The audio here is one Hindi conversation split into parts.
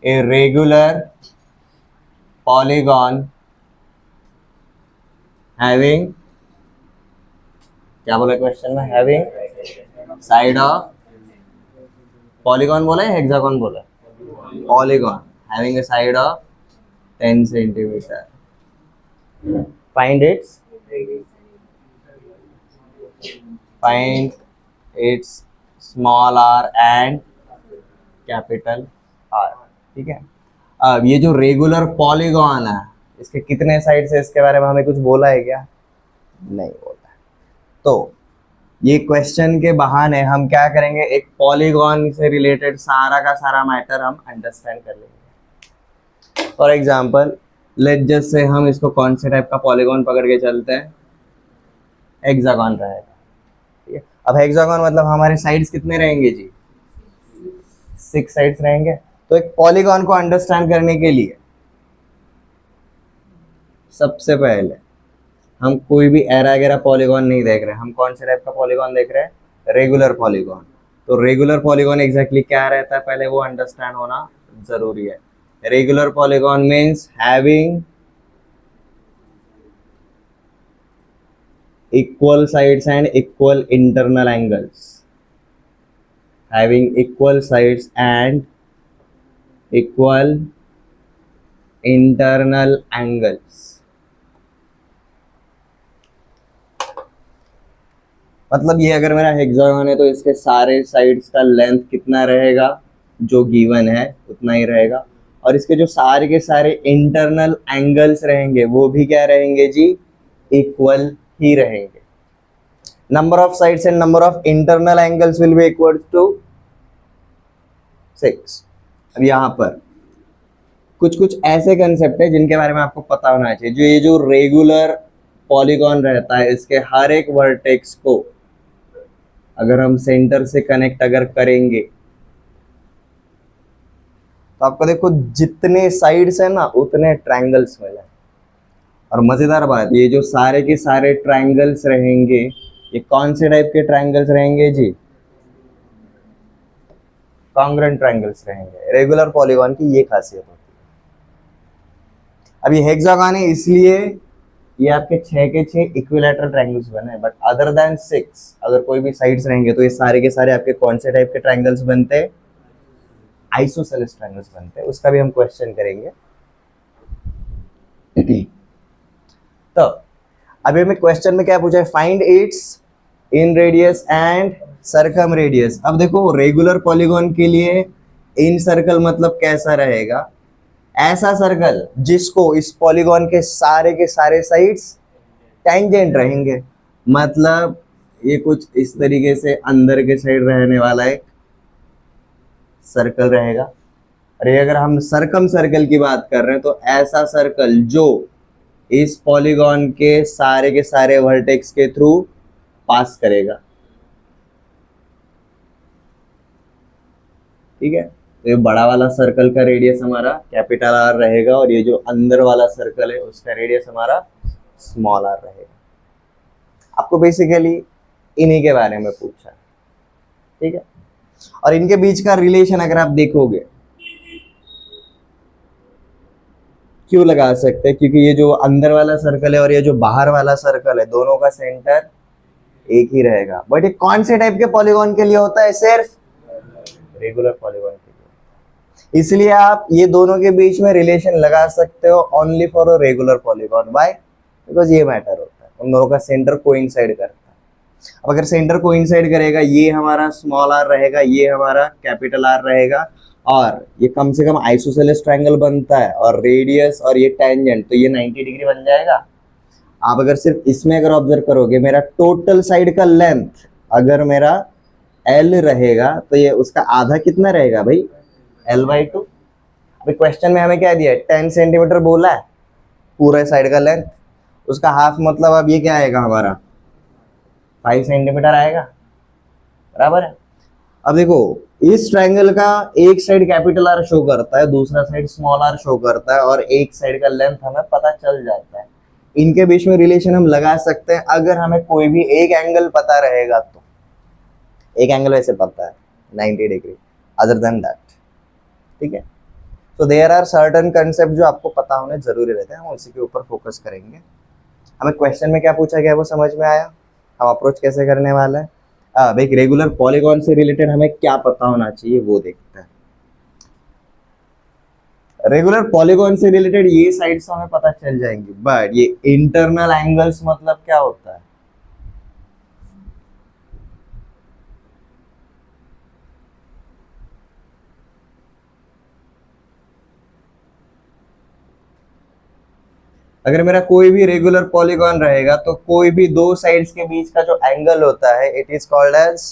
ए रेगुलर पॉलीगॉन हैविंग, क्या बोला क्वेश्चन में, हैविंग साइड ऑफ, पॉलीगॉन बोला है हेक्सागोन बोला, polygon having a side of 10 centimetre, find its small r and capital R, ठीक है। अब ये जो रेगुलर पॉलीगॉन है, इसके कितने साइड्स है, इसके बारे में हमें कुछ बोला है क्या, नहीं बोला है। तो ये क्वेश्चन के बहाने हम क्या करेंगे, एक पॉलीगॉन से रिलेटेड सारा का सारा मैटर हम अंडरस्टैंड कर लेंगे। For example let just say हम इसको कौन से टाइप का पॉलीगॉन पकड़ के चलते हैं, हेक्सागोन रहेगा, ठीक है। अब हेक्सागोन मतलब हमारे साइड्स कितने रहेंगे जी, 6 साइड्स रहेंगे। तो एक पॉलीगॉन को अंडरस्टैंड करने के लिए सबसे पहले हम कोई भी एरा गैरा पॉलीगॉन नहीं देख रहे, हम कौन से टाइप का पॉलीगॉन देख रहे हैं, रेगुलर पॉलीगॉन। तो रेगुलर पॉलीगॉन एग्जैक्टली क्या रहता है, पहले वो अंडरस्टैंड होना जरूरी है। Regular polygon means having equal sides and equal internal angles, having equal sides and equal internal angles, मतलब ये अगर मेरा हेक्सागन है तो इसके सारे साइड्स का लेंथ कितना रहेगा, जो गिवन है उतना ही रहेगा, और इसके जो सारे के सारे इंटरनल एंगल्स रहेंगे वो भी क्या रहेंगे जी, इक्वल ही रहेंगे। Number of sides and number of internal angles will be equal to 6। अब यहाँ पर कुछ कुछ ऐसे कंसेप्ट है जिनके बारे में आपको पता होना चाहिए। जो ये जो रेगुलर पॉलीगॉन रहता है, इसके हर एक वर्टेक्स को अगर हम सेंटर से कनेक्ट अगर करेंगे तो आपको देखो जितने साइड्स है ना उतने ट्रायंगल्स मिले। और मजेदार बात, ये जो सारे के सारे ट्रायंगल्स रहेंगे, ये कौन से टाइप के ट्रायंगल्स रहेंगे जी, कॉन्ग्रुएंट ट्रायंगल्स रहेंगे। रेगुलर पॉलीगॉन की ये खासियत होती है। अब ये हेक्सागन है इसलिए ये आपके 6 के 6 इक्विलैटरल ट्रायंगल्स बने, बट अदर देन 6 अगर कोई भी साइड्स रहेंगे तो ये सारे के सारे आपके कौन से टाइप के ट्रायंगल्स बनते हैं, आइसोसेलेस ट्रायंगल्स बनते हैं। उसका भी हम क्वेश्चन करेंगे। तो अभी हमें क्वेश्चन में क्या पूछा है, find it's in radius and circum radius. अब देखो रेगुलर पॉलीगॉन के लिए इन सर्कल मतलब कैसा रहेगा, ऐसा सर्कल जिसको इस पॉलीगॉन के सारे साइड्स टेंजेंट रहेंगे, मतलब ये कुछ इस तरीके से अंदर के साइड रहने वाला एक सर्कल रहेगा। अरे अगर हम सर्कम सर्कल की बात कर रहे हैं तो ऐसा सर्कल जो इस पॉलीगॉन के सारे वर्टेक्स के थ्रू पास करेगा, ठीक है। तो ये बड़ा वाला सर्कल का रेडियस हमारा कैपिटल आर रहेगा और ये जो अंदर वाला सर्कल है उसका रेडियस हमारा स्मॉल आर रहेगा। आपको बेसिकली इन्हीं के बारे में पूछा, ठीक है। और इनके बीच का रिलेशन अगर आप देखोगे, क्यों लगा सकते हैं, क्योंकि ये जो अंदर वाला सर्कल है और ये जो बाहर वाला सर्कल है दोनों का सेंटर एक ही रहेगा। बट ये कौन से टाइप के पॉलीगॉन के लिए होता है, सिर्फ रेगुलर पॉलीगॉन के लिए। इसलिए आप ये दोनों के बीच में रिलेशन लगा सकते हो only for a regular polygon. Why? Because ये मैटर होता है, उन दोनों का सेंटर कोइंसाइड करता है। अब अगर सेंटर कोइंसाइड करेगा, ये हमारा स्मॉल आर रहेगा, ये हमारा कैपिटल आर रहेगा, और ये कम से कम आइसोसेलेस ट्रायंगल बनता है, और रेडियस और ये टेंजेंट, तो ये 90 डिग्री बन जाएगा। आप अगर सिर्फ इसमें अगर ऑब्जर्व करोगे, मेरा टोटल साइड का लेंथ अगर मेरा L रहेगा तो ये उसका आधा कितना रहेगा भाई, L/2। अभी क्वेश्चन में हमें क्या दिया है, 10 सेंटीमीटर बोला है पूरा साइड का लेंथ, उसका हाफ मतलब अब ये क्या आएगा हमारा 5 सेंटीमीटर आएगा, बराबर है। अब देखो इस ट्रायंगल का एक साइड कैपिटल आर शो करता है, दूसरा साइड स्मॉल आर शो करता है, और एक साइड का लेंथ हमें पता चल जाता है। इनके बीच में रिलेशन हम लगा सकते हैं अगर हमें कोई भी एक एंगल पता रहेगा तो। एक एंगल वैसे पता है 90 डिग्री, अदर देन दैट, ठीक है। So there are certain concept जो आपको पता होने जरूरी रहते हैं, हम उसी के ऊपर फोकस करेंगे। हमें क्वेश्चन में क्या पूछा गया वो समझ में आया, हम अप्रोच कैसे करने वाला है। अब एक रेगुलर पॉलीगॉन से रिलेटेड हमें क्या पता होना चाहिए वो देखते हैं। रेगुलर पॉलीगॉन से रिलेटेड ये साइड्स हमें पता चल जाएंगी, बट ये इंटरनल एंगल्स मतलब क्या होता है। अगर मेरा कोई भी रेगुलर पॉलीगॉन रहेगा तो कोई भी दो साइड्स के बीच का जो एंगल होता है it is called as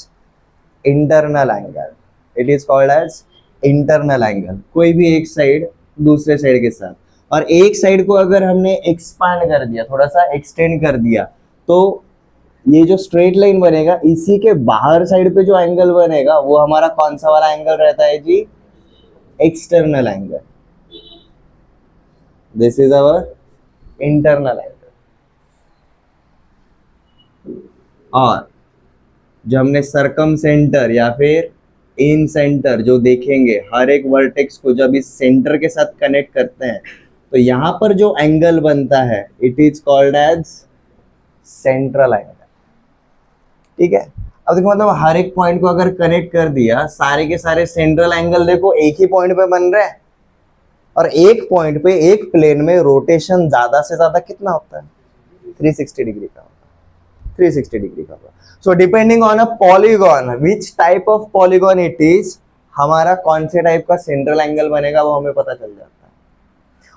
internal angle. It is called as internal angle. कोई भी एक साइड दूसरे साइड के साथ, और एक साइड को अगर हमने एक्सपांड कर दिया, थोड़ा सा एक्सटेंड कर दिया, तो ये जो स्ट्रेट लाइन बनेगा इसी के बाहर साइड पे जो एंगल बनेगा वो हमारा कौन सा वाला एंगल रहता है जी, external angle. This is our internal angle. और जो हमने सरकम सेंटर या फिर इन सेंटर जो देखेंगे, हर एक वर्टेक्स को जब इस सेंटर के साथ कनेक्ट करते हैं तो यहां पर जो एंगल बनता है it is called as central angle. ठीक है, अब देखो मतलब हर एक पॉइंट को अगर कनेक्ट कर दिया, सारे के सारे सेंट्रल एंगल देखो एक ही पॉइंट पे बन रहे हैं, और एक पॉइंट पे एक प्लेन में रोटेशन ज्यादा से ज्यादा कितना होता है, 360 डिग्री का होता है, 360 डिग्री का होता है। So depending on a polygon, which type of polygon it is, हमारा कौन से टाइप का सेंट्रल एंगल बनेगा वो हमें पता चल जाता है।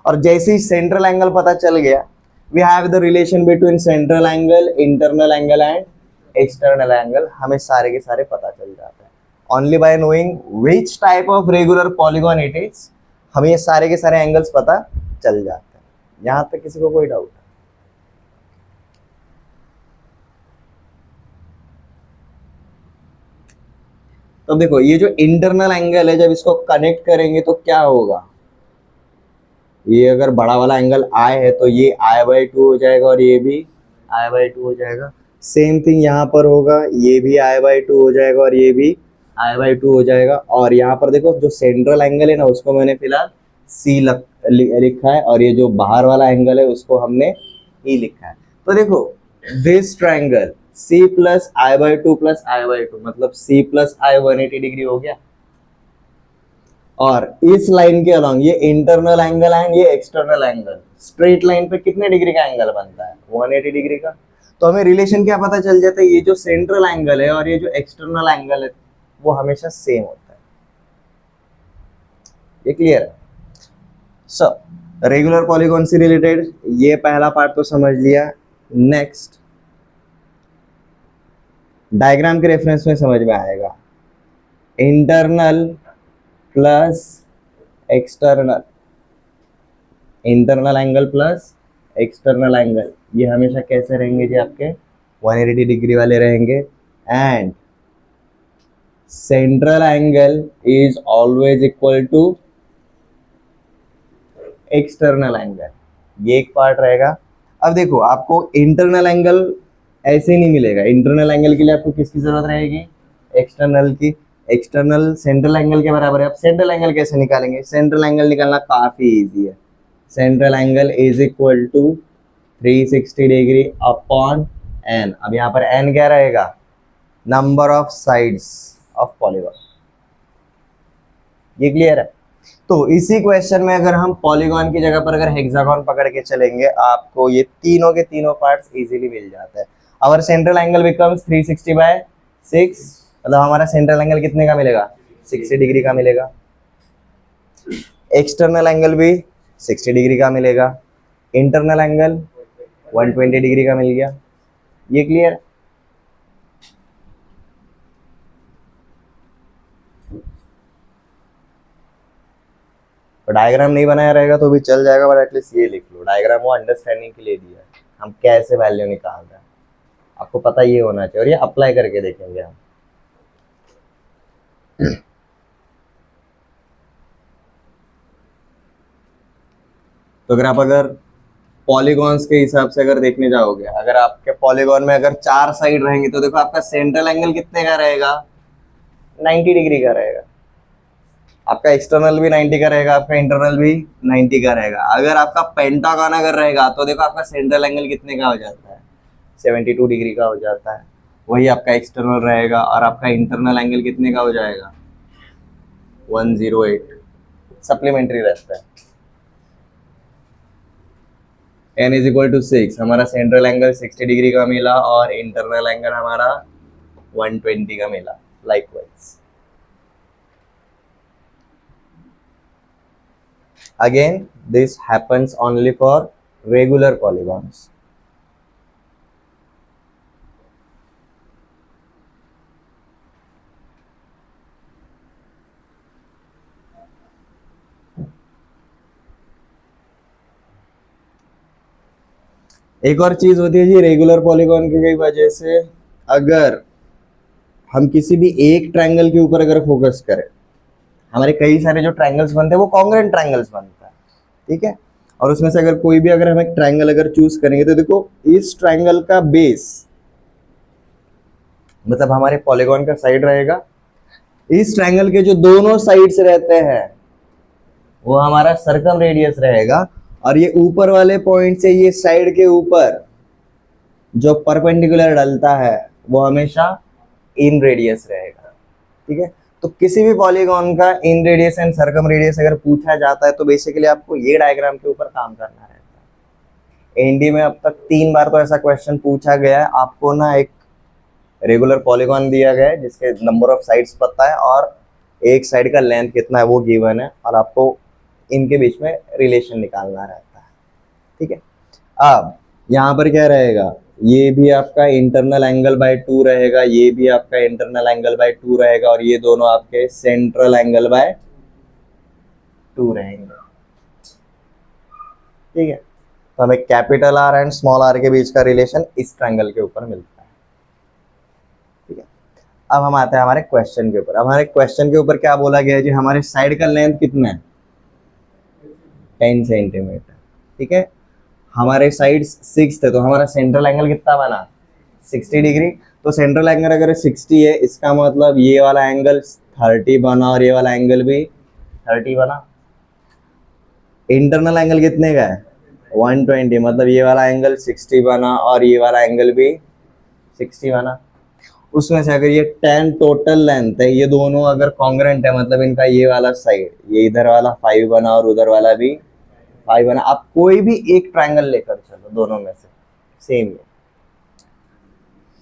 और जैसे ही सेंट्रल एंगल पता चल गया, we have the relation between central angle, internal angle and external angle, हमें सारे के सारे पता चल जाते हैं। Only by knowing which type of regular polygon it is, हमें ये सारे के सारे एंगल्स पता चल जाते हैं। यहां तक किसी को कोई डाउट है? तो देखो ये जो इंटरनल एंगल है, जब इसको कनेक्ट करेंगे तो क्या होगा, ये अगर बड़ा वाला एंगल आई है तो ये I/2 हो जाएगा और ये भी I/2 हो जाएगा। सेम थिंग यहाँ पर होगा, ये भी I/2 हो जाएगा और ये भी I/2 हो जाएगा। और यहाँ पर देखो जो सेंट्रल एंगल है ना उसको मैंने फिलहाल C लिखा है, और ये जो बाहर वाला एंगल है उसको हमने E लिखा है। तो देखो this triangle C plus I/2 plus I/2 मतलब C प्लस I 180 डिग्री हो गया। और इस लाइन के अलॉन्ग ये इंटरनल एंगल एंड ये एक्सटर्नल एंगल, स्ट्रेट लाइन पे कितने डिग्री का एंगल बनता है, 180 डिग्री का। तो हमें रिलेशन क्या पता चल जाता है, ये जो सेंट्रल एंगल है और ये जो एक्सटर्नल एंगल है वो हमेशा सेम होता है। ये क्लियर है? सो रेगुलर पॉलीगॉन से रिलेटेड ये पहला पार्ट तो समझ लिया। नेक्स्ट डायग्राम के रेफरेंस में समझ में आएगा, internal plus external, internal angle plus external angle, ये हमेशा कैसे रहेंगे जी, आपके 180 डिग्री वाले रहेंगे। And central angle is always equal to external angle, ये एक पार्ट रहेगा। अब देखो आपको इंटरनल एंगल ऐसे नहीं मिलेगा, इंटरनल एंगल के लिए आपको किसकी जरूरत रहेगी, एक्सटर्नल की। एक्सटर्नल सेंट्रल एंगल के बराबर है। अब सेंट्रल एंगल कैसे निकालेंगे, सेंट्रल एंगल निकालना काफी इजी है। Central angle is equal to 360 degree upon n. अब यहाँ पर एन क्या रहेगा, number of sides of polygon. ये क्लियर है? तो इसी क्वेश्चन में अगर हम पॉलीगॉन की जगह पर अगर हेक्सागोन पकड़ के चलेंगे, आपको ये तीनों के तीनों पार्ट्स इजीली मिल जाते हैं। आवर सेंट्रल एंगल बिकम्स 360/6, मतलब हमारा सेंट्रल एंगल कितने का मिलेगा, 60 डिग्री का मिलेगा। एक्सटर्नल एंगल भी 60 डिग्री का मिलेगा, इंटरनल एंगल 120 डिग्री का मिल गया। ये क्लियर? तो डायग्राम नहीं बनाया रहेगा तो भी चल जाएगा, बट एटलीस्ट ये लिख लो, डायग्राम वो अंडरस्टैंडिंग के लिए दिया है, हम कैसे वैल्यू निकाल रहे हैं आपको पता ये होना चाहिए, और ये अप्लाई करके देखेंगे हम। तो अगर पॉलीगॉन्स के हिसाब से अगर देखने जाओगे, अगर आपके पॉलीगॉन में अगर 4 साइड रहेंगे तो देखो आपका सेंट्रल एंगल कितने का रहेगा, 90 डिग्री का रहेगा। आपका एक्सटर्नल भी 90 का रहेगा, आपका इंटरनल भी 90 का रहेगा। अगर आपका पेंटागन अगर रहेगा तो देखो आपका सेंट्रल एंगल कितने का हो जाता है, 72 डिग्री का हो जाता है। वही आपका एक्सटर्नल रहेगा और आपका इंटरनल एंगल कितने का हो जाएगा, 108, सप्लीमेंट्री रहता है। n इज इक्वल टू 6, हमारा सेंट्रल एंगल 60 डिग्री का मिला और इंटरनल एंगल हमारा 120 का मिला। Likewise again this happens only for regular polygons. एक और चीज होती है जी रेगुलर पॉलीगॉन की वजह से, अगर हम किसी भी एक ट्रायंगल के ऊपर अगर फोकस करें, हमारे कई सारे जो ट्रायंगल्स बनते हैं वो कॉन्ग्रुएंट ट्रायंगल्स बनता है, ठीक है। और उसमें से अगर कोई भी अगर हम एक ट्रायंगल अगर चूज करेंगे तो देखो इस ट्रायंगल का बेस मतलब हमारे पॉलीगॉन का साइड रहेगा, इस ट्रायंगल के जो दोनों साइड्स रहते हैं वो हमारा सर्कम रेडियस रहेगा, और ये ऊपर वाले पॉइंट से ये साइड के ऊपर जो परपेंडिकुलर डलता है वो हमेशा इन रेडियस रहेगा, ठीक है। तो किसी भी पॉलीगॉन का इन रेडियस एंड सर्कम रेडियस अगर पूछा जाता है तो बेसिकली आपको ये डायग्राम के ऊपर काम करना रहता है। एनडी में अब तक 3 बार तो ऐसा क्वेश्चन पूछा गया है, आपको ना एक रेगुलर पॉलीगॉन दिया गया है जिसके नंबर ऑफ साइड्स पता है और एक साइड का लेंथ कितना है वो गिवन है, और आपको इनके बीच में रिलेशन निकालना रहता है, ठीक है। अब यहाँ पर क्या रहेगा, ये भी आपका इंटरनल एंगल बाय 2 रहेगा, ये भी आपका इंटरनल एंगल बाय 2 रहेगा, और ये दोनों आपके सेंट्रल एंगल बाय 2 रहेंगे, ठीक है। तो हमें capital R and small r के बीच का रिलेशन इस ट्रायंगल के ऊपर मिलता है, ठीक है। अब हम आते हैं हमारे क्वेश्चन के ऊपर। हमारे क्वेश्चन के ऊपर क्या बोला गया है जी, हमारे साइड का लेंथ कितना है, 10 सेंटीमीटर, ठीक है। हमारे साइड 6 थे तो हमारा सेंट्रल एंगल कितना बना, 60 डिग्री। तो सेंट्रल एंगल अगर 60 है इसका मतलब ये वाला एंगल 30 बना और ये वाला एंगल भी 30 बना। इंटरनल एंगल कितने का है, 120, मतलब ये वाला एंगल 60 बना और ये वाला एंगल भी 60 बना। उसमें से अगर ये 10 टोटल लेंथ है, ये दोनों अगर कॉन्ग्रुएंट है मतलब इनका ये वाला साइड, ये इधर वाला 5 बना और उधर वाला भी 5 बना। आप कोई भी एक ट्रायंगल लेकर चलो दोनों में से सेम है,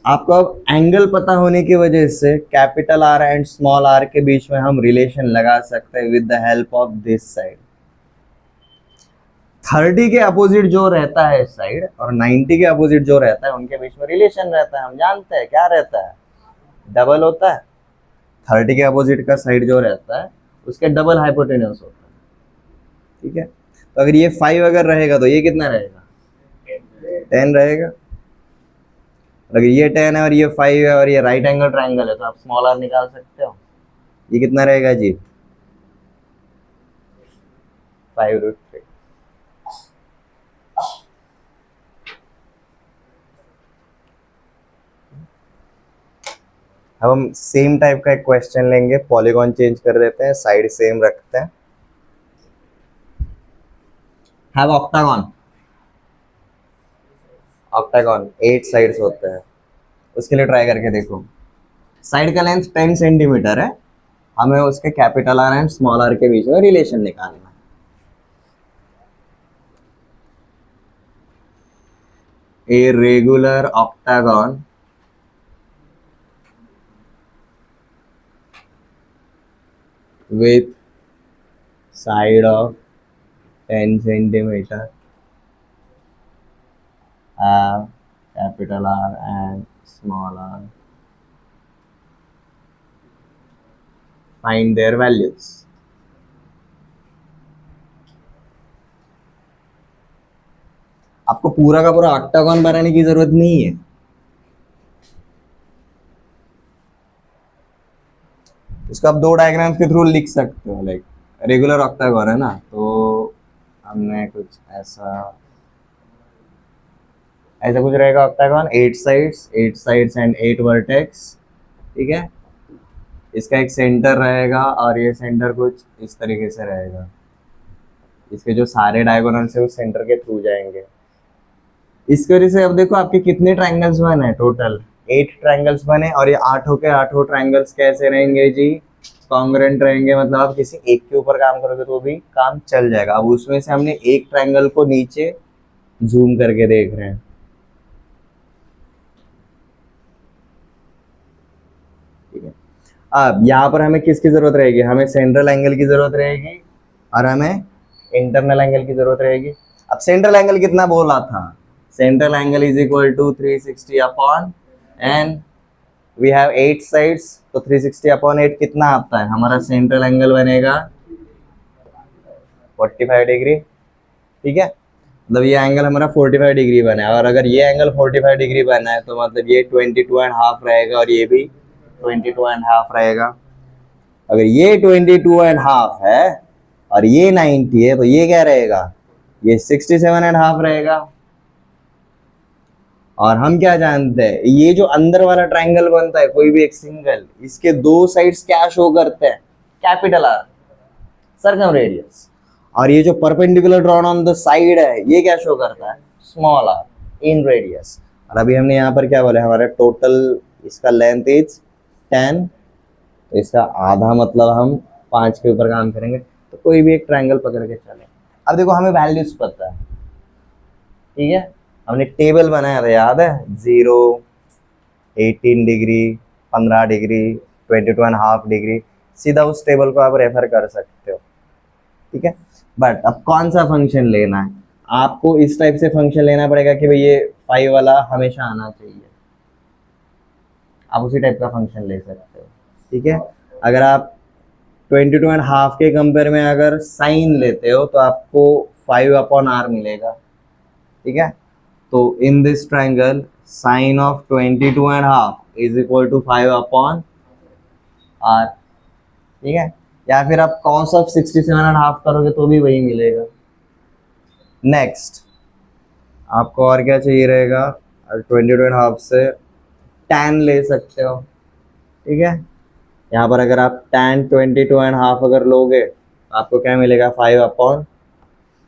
आपको अब एंगल पता होने की वजह से capital R and small r के बीच में हम रिलेशन लगा सकते हैं with the help of this side. 30 के अपोजिट जो रहता है इस साइड और 90 के अपोजिट जो रहता है उनके बीच में रिलेशन रहता है, हम जानते हैं क्या रहता है, डबल होता है। 30 के अपोजिट का साइड जो रहता है उसके डबल हाइपोटेन्यूज होता है, ठीक है। तो अगर ये 5 अगर रहेगा तो ये कितना रहेगा, 10 रहेगा। अगर ये 10 है और ये 5 है और ये राइट एंगल ट्रायंगल है तो आप स्मॉल आर निकाल सकते हो, ये कितना रहेगा जी, 5√3। अब हम सेम टाइप का एक क्वेश्चन लेंगे, पॉलीगॉन चेंज कर देते हैं, साइड सेम रखते हैं। हैव ऑक्टागॉन, ऑक्टागॉन 8 साइड्स होते हैं, उसके लिए ट्राई करके देखो। साइड का लेंथ 10 सेंटीमीटर है, हमें उसके capital R and small r के बीच में रिलेशन निकालना है। A regular octagon with side of 10 centimeter have capital R and small r, find their values। आपको पूरा का पूरा ऑक्टागॉन बनाने की जरूरत नहीं है, इसको आप 2 डायग्राम्स के थ्रू लिख सकते हो। लाइक रेगुलर ऑक्टागॉन है ना, तो हमने कुछ ऐसा ऐसा कुछ रहेगा ऑक्टागॉन, 8 साइड्स एंड 8 वर्टेक्स, ठीक है। इसका एक सेंटर रहेगा और ये सेंटर कुछ इस तरीके से रहेगा। इसके जो सारे डायगोनल्स है उस सेंटर के थ्रू जाएंगे। इसकी वजह से अब देखो आपके कितने ट्रायंगल्स बने, टोटल 8 ट्रायंगल्स बने, और ये आठों के आठों ट्रायंगल्स कैसे रहेंगे जी, कॉन्ग्रुएंट रहेंगे। मतलब आप किसी एक के ऊपर काम करोगे तो भी काम चल जाएगा। अब उसमें से हमने एक ट्रायंगल को नीचे जूम करके देख रहे हैं, ठीक है। अब यहाँ पर हमें किसकी जरूरत रहेगी, हमें सेंट्रल एंगल की जरूरत रहेगी और हमें इंटरनल एंगल की जरूरत रहेगी। अब सेंट्रल एंगल कितना बोला था, central angle is equal to 360 upon n, we have 8 sides, तो 360 अपॉन 8 कितना आता है, हमारा सेंट्रल एंगल बनेगा 45 डिग्री, ठीक है। मतलब ये एंगल हमारा 45 डिग्री बना है, और अगर ये एंगल 45 डिग्री बना है तो मतलब ये 22.5 रहेगा और ये भी 22.5 रहेगा। अगर ये 22.5 है और ये 90 है तो ये क्या रहेगा, ये 67.5 रहेगा। और हम क्या जानते हैं, ये जो अंदर वाला ट्रायंगल बनता है कोई भी एक सिंगल, इसके दो साइड्स क्या शो करते हैं, कैपिटल आर, सर्कम रेडियस। और ये जो perpendicular drawn on the side है ये क्या शो करता है, स्मॉल आर, इन रेडियस। और अभी हमने यहाँ पर क्या बोला, हमारा टोटल इसका लेंथ इज 10, तो इसका आधा मतलब हम 5 के ऊपर काम करेंगे। तो कोई भी एक ट्रायंगल पकड़ के चले। अब देखो हमें वैल्यूज पता है, ठीक है, हमने टेबल बनाया था याद है, 0, 18 डिग्री, 15 डिग्री, 22.5 डिग्री, सीधा उस टेबल को आप रेफर कर सकते हो, ठीक है। बट अब कौन सा फंक्शन लेना है, आपको इस टाइप से फंक्शन लेना पड़ेगा कि भाई ये 5 वाला हमेशा आना चाहिए, आप उसी टाइप का फंक्शन ले सकते हो, ठीक है। अगर आप 22.5 के कंपेयर में अगर साइन लेते हो तो आपको 5 अपॉन आर मिलेगा, ठीक है। तो in this triangle sine of 22.5 is equal to 5 upon R, ठीक है। या फिर आप कॉस ऑफ 67.5 करोगे तो भी वही मिलेगा। नेक्स्ट आपको और क्या चाहिए रहेगा, 22.5 से tan ले सकते हो, ठीक है। यहाँ पर अगर आप tan 22.5 अगर लोगे तो आपको क्या मिलेगा, 5 अपॉन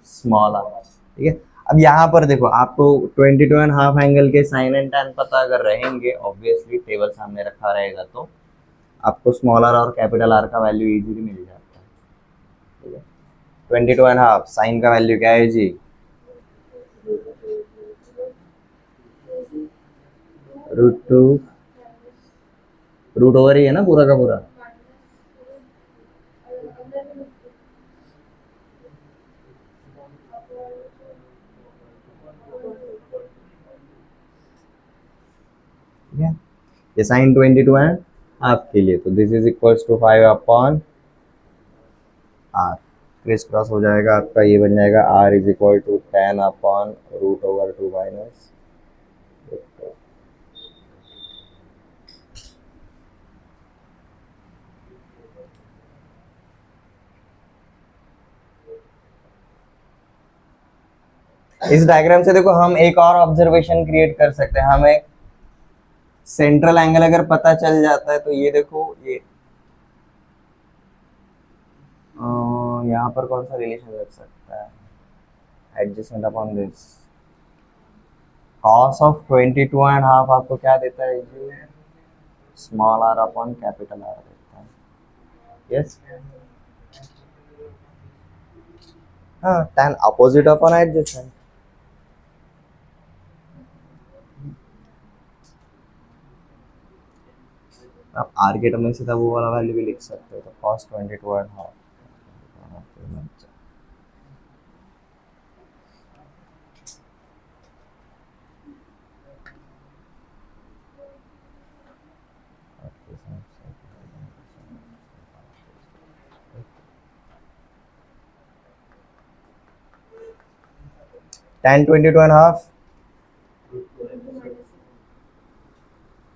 स्मॉल आर, ठीक है। अब यहाँ पर देखो आपको 22.5 एंगल के साइन एंड tan पता अगर रहेंगे, ऑब्वियसली टेबल सामने रखा रहेगा तो आपको स्मॉल आर और कैपिटल आर का वैल्यू इजीली मिल जाता है, ठीक है। 22.5 साइन का वैल्यू क्या है जी, √2, रूट ओवर ही है ना पूरा का पूरा, ठीक है। ये साइन 22.5 के लिए, तो this is equals to 5 upon R, criss cross हो जाएगा आपका, ये बन जाएगा R is equal to 10 upon √2 minus. इस डायग्राम से देखो हम एक और ऑब्जर्वेशन क्रिएट कर सकते हैं, हमें सेंट्रल एंगल अगर पता चल जाता है तो ये देखो, ये यहाँ पर कौन सा रिलेशन लग सकता है, adjustment upon this, cos of 22.5 आपको क्या देता है जी, small R upon capital R देता है, यस। हाँ, tan अपोजिट अपॉन एडजस्टमेंट, आप आर के टर्म में सीधा वो वाला वैल्यू भी लिख सकते हो, तो कॉस 22.5 tan 22.5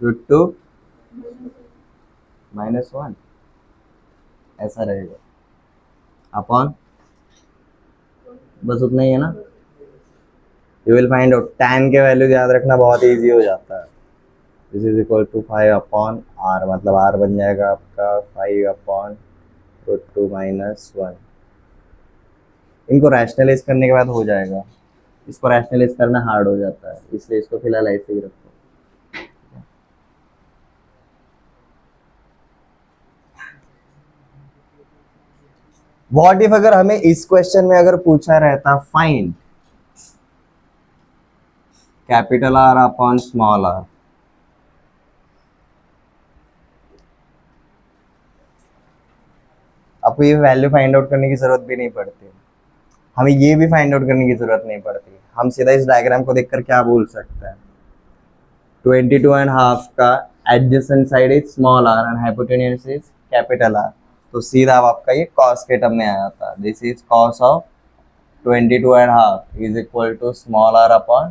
√2 -1 ऐसा रहेगा अपॉन, बस उतना ही है ना। You will find out, tan के वैल्यू याद रखना बहुत इजी हो जाता है, this is equal to 5/r, मतलब r बन जाएगा आपका 5/√2 - 1। इनको रैशनलाइज करने के बाद हो जाएगा, इसको रैशनलाइज करना हार्ड हो जाता है, इसलिए इसको फिलहाल ऐसे ही रखो। व्हाट इफ अगर हमें इस क्वेश्चन में अगर पूछा रहता find capital R upon small r, आपको ये वैल्यू फाइंड आउट करने की जरूरत भी नहीं पड़ती, हमें ये भी फाइंड आउट करने की जरूरत नहीं पड़ती, हम सीधा इस डायग्राम को देखकर क्या बोल सकते हैं, 22.5 का adjacent side is small r and hypotenuse is capital R, तो सीधा अब आपका ये कॉस के टर्म में आया था, this is cos of 22.5 is equal to small r upon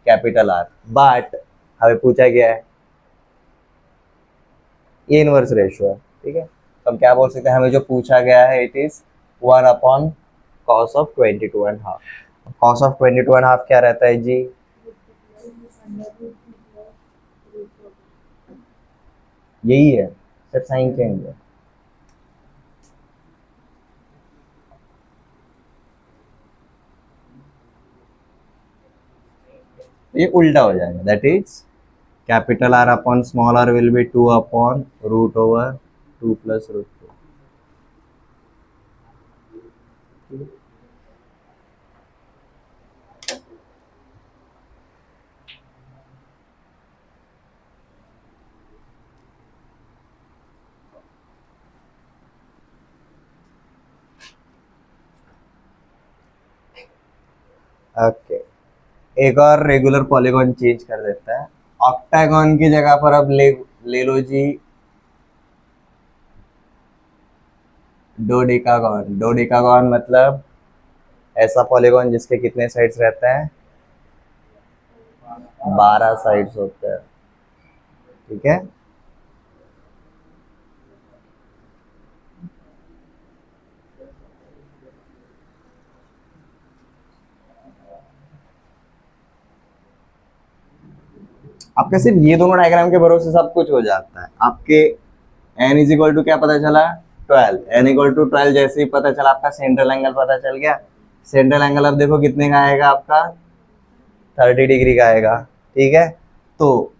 capital R, but हमें पूछा गया है ये इनवर्स रेशियो है, ठीक है, तो हम क्या बोल सकते हैं, हमें जो पूछा गया है it is 1 upon cos of 22.5, cos of 22.5 क्या रहता है जी, यही है, सिर्फ साइन चेंज है, ये उल्टा हो जाएगा, that is capital R upon small r will be 2 upon root over 2 plus root 2। Okay, एक और रेगुलर पॉलीगॉन चेंज कर देता है, ऑक्टागॉन की जगह पर अब ले लो जी डोडेकागॉन, डोडेकागॉन मतलब ऐसा पॉलीगॉन जिसके कितने साइड्स रहते हैं, 12 साइड्स होते हैं, ठीक है, आपका सिर्फ ये दोनों डायग्राम के भरोसे सब कुछ हो जाता है, आपके n इज इक्वल टू क्या पता चला 12, n इक्वल टू 12 जैसे ही पता चला आपका सेंट्रल एंगल पता चल गया, सेंट्रल एंगल अब देखो कितने का आएगा आपका 30 डिग्री का आएगा, ठीक है, तो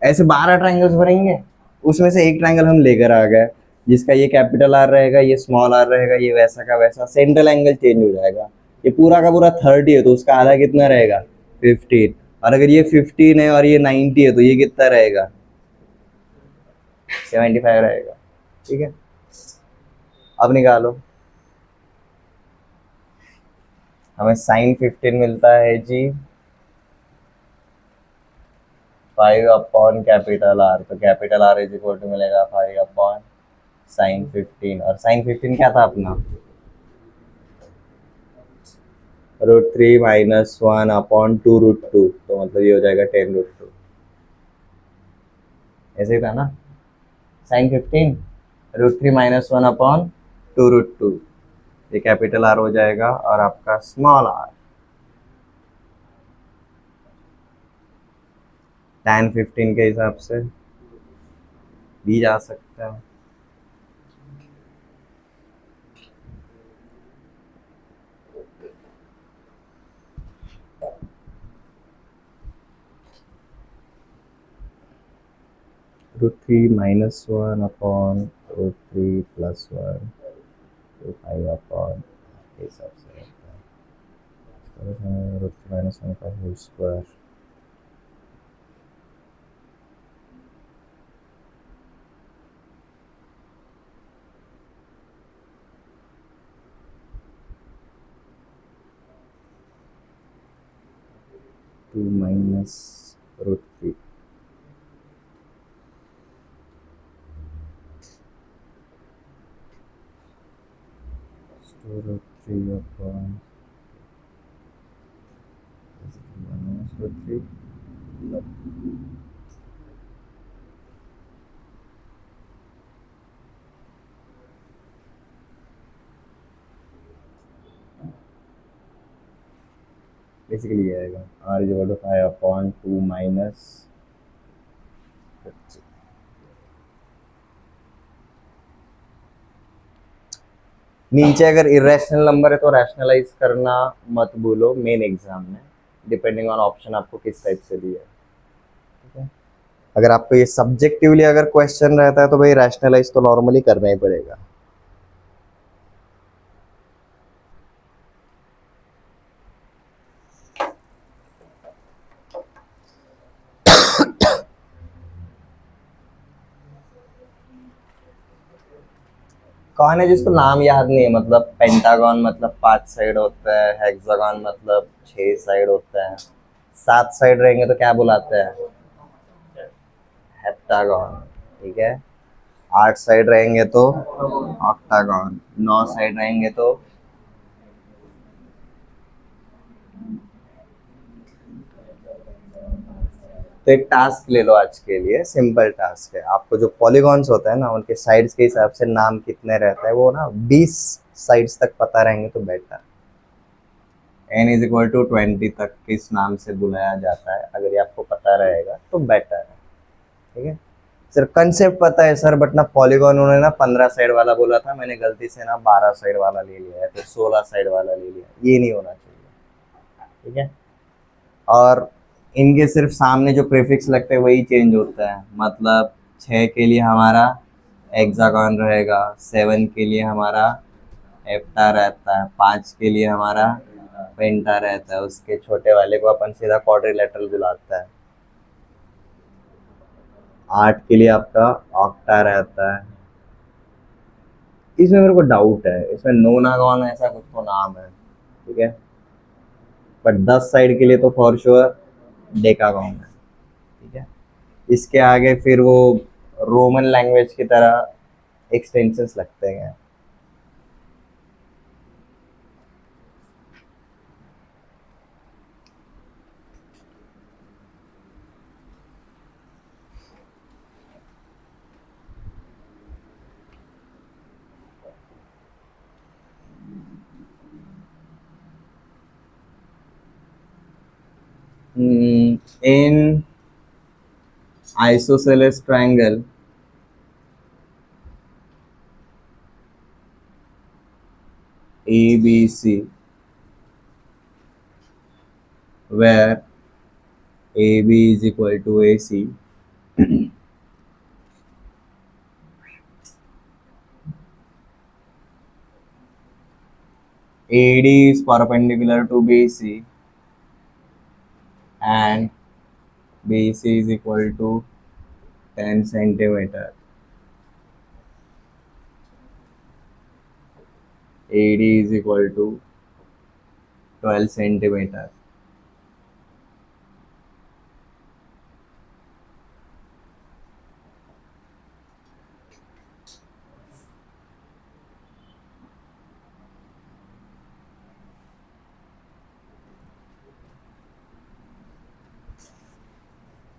ऐसे 12 ट्राइंगल्स बनेंगे, उसमें से एक ट्राइंगल हम लेकर आ गए जिसका ये कैपिटल R रहेगा, ये स्मॉल r रहेगा, ये वैसा का वैसा, सेंट्रल एंगल चेंज हो जाएगा, ये पूरा का पूरा 30 है तो उसका आधा कितना रहेगा 15, और अगर ये 15 है और ये 90 है तो ये कितना रहेगा 75 रहेगा, ठीक है, अब निकालो, हमें साइन 15 मिलता है जी 5 अपॉन कैपिटल R, तो capital R is equal to मिलेगा 5 अपॉन साइन 15, और साइन 15 क्या था अपना √3 - 1 अपॉन 2√2, तो मतलब ये हो जाएगा 10√2, ऐसे ही था ना, साइन 15 √3 - 1 अपॉन 2√2, ये कैपिटल R हो जाएगा, और आपका स्मॉल r tan 15 के हिसाब से भी जा सकता है, √3 - 1 अपॉन √3 + 1 तो 5 अपॉन हिसाब से रहता है, √3 - 1 का whole square, two minus √3, √3 upon -√3, basically ये आएगा r is equal to 5 upon 2 - नीचे अगर इरेशनल नंबर है तो रैशनलाइज करना मत भूलो मेन एग्जाम में, डिपेंडिंग ऑन ऑप्शन आपको किस टाइप से दिया है। ठीक है, अगर आपको ये सब्जेक्टिवली अगर क्वेश्चन रहता है तो भाई रैशनलाइज तो नॉर्मली करना ही पड़ेगा। कौन है जिसको नाम याद नहीं है? मतलब पेंटागन मतलब 5 साइड होता है, हेक्सागन मतलब 6 साइड होता है, 7 साइड रहेंगे तो क्या बुलाते हैं? हेप्टागन। ठीक है, 8 साइड रहेंगे तो ऑक्टागन, 9 साइड रहेंगे तो तो एक टास्क ले लो आज के लिए, सिंपल टास्क है। आपको जो पॉलीगॉन्स होता है ना उनके साइड्स के हिसाब से नाम कितने रहता है, वो ना 20 साइड्स तक पता रहेंगे तो better. n is equal to 20 तक किस नाम से बुलाया जाता है, अगर ये आपको पता रहेगा तो बेटर है। ठीक है, सर कंसेप्ट पता है सर, बट ना पॉलीगॉन उन्होंने ना 15 साइड वाला बोला था, मैंने गलती से ना 12 साइड वाला ले लिया है, फिर 16 साइड वाला ले लिया, ये नहीं होना चाहिए। ठीक है, और इनके सिर्फ सामने जो प्रीफिक्स लगते हैं वही चेंज होता है, मतलब 6 के लिए हमारा हेक्सागन रहेगा, 7 के लिए हमारा हेप्टा रहता है, 5 के लिए हमारा पेंटा रहता है, उसके छोटे वाले को अपन सीधा क्वाड्रिलेटरल बुलाता है, 8 के लिए आपका ऑक्टा रहता है। इसमें मेरे को डाउट है, इसमें नोनागॉन ऐसा कुछ तो नाम है। ठीक है, बट 10 साइड के लिए तो फॉर श्योर डेकागॉन है। ठीक है, इसके आगे फिर वो रोमन लैंग्वेज की तरह एक्सटेंशंस लगते हैं। In isosceles triangle ABC, where AB is equal to AC, AD is perpendicular to BC and BC is equal to 10 centimeter. AD is equal to 12 centimeter.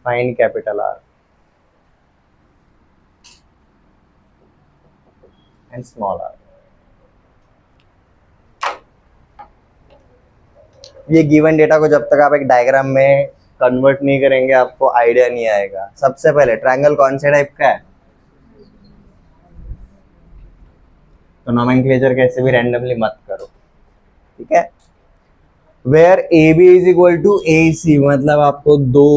Find capital R and small r. ये गिवन डेटा को जब तक आप एक डायग्राम में कन्वर्ट नहीं करेंगे आपको आइडिया नहीं आएगा। सबसे पहले ट्रायंगल कौन से टाइप का है, तो नोमेनक्लेचर कैसे भी रैंडमली मत करो। ठीक है, where A B is equal to A C, मतलब आपको दो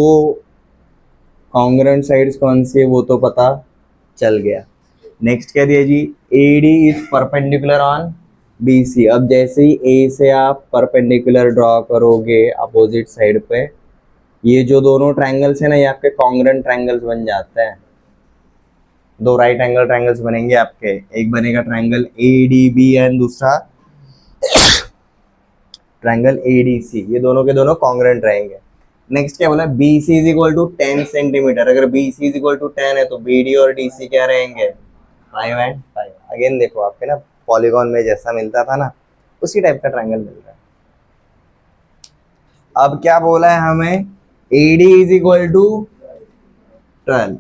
कॉन्ग्रुएंट साइड्स कौन सी है वो तो पता चल गया। नेक्स्ट क्या दिया जी, A D is perpendicular on B C. अब जैसे ही ए से आप परपेंडिकुलर ड्रॉ करोगे अपोजिट साइड पे, ये जो दोनों ट्रायंगल्स है ना ये आपके कॉन्ग्रुएंट ट्रायंगल्स बन जाते हैं। दो राइट एंगल ट्रायंगल्स बनेंगे आपके, एक बनेगा triangle A D B and दूसरा ट्रायंगल ए डी सी, ये दोनों के दोनों कॉन्ग्रुएंट रहेंगे। नेक्स्ट क्या बोला, B C is equal to 10 centimetre. अगर B C is equal to 10 है तो बी डी और डी सी क्या रहेंगे, 5 एंड 5। अगेन देखो आपके ना पॉलीगॉन में जैसा मिलता था ना उसी टाइप का ट्रायंगल मिल रहा है। अब क्या बोला है हमें, A D is equal to 12।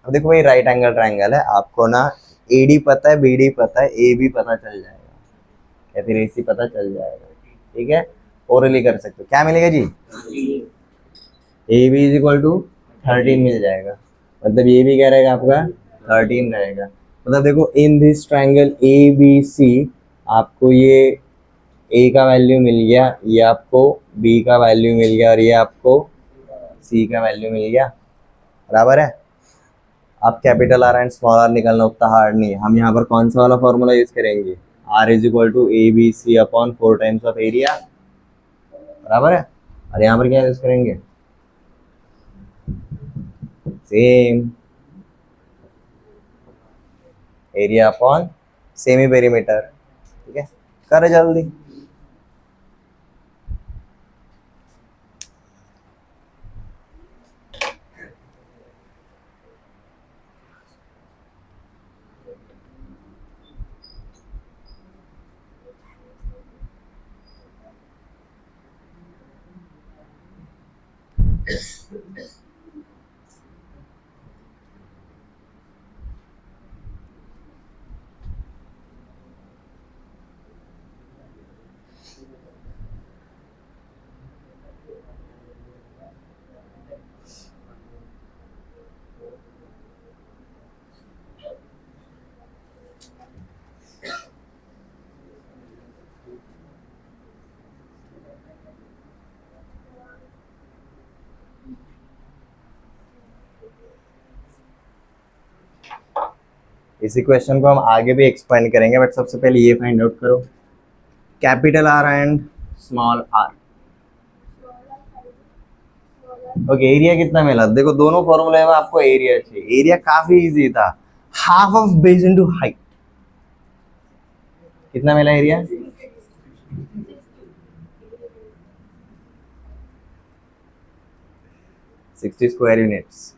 अब देखो भाई राइट एंगल ट्रायंगल है, आपको ना ए डी पता है, बी डी पता है, ए बी पता चल जाएगा या फिर ए सी पता चल जाएगा। ठीक है, ओरली कर सकते हो। क्या मिलेगा जी, A B is equal to 13 मिल जाएगा, मतलब ये भी क्या रहेगा आपका 13 रहेगा। मतलब देखो in this triangle A B C आपको ये ए का वैल्यू मिल गया, ये आपको बी का वैल्यू मिल गया और ये आपको सी का वैल्यू मिल गया, बराबर है। अब capital R and small r निकालना उतना हार्ड नहीं है। हम यहाँ पर कौन सा वाला फॉर्मूला यूज करेंगे, R is equal to A B C upon 4 times of area, बराबर है। और यहाँ पर क्या यूज करेंगे, same area upon semi perimeter, ठीक है। कर जल्दी। इसी क्वेश्चन को हम आगे भी एक्सपेंड करेंगे, बट सबसे पहले ये फाइंड आउट करो, capital R and small r. Okay, area कितना मिला, देखो दोनों फॉर्मूले में आपको एरिया चाहिए। एरिया काफी इजी था, half of base into height. कितना मिला एरिया, 60 स्क्वायर यूनिट्स।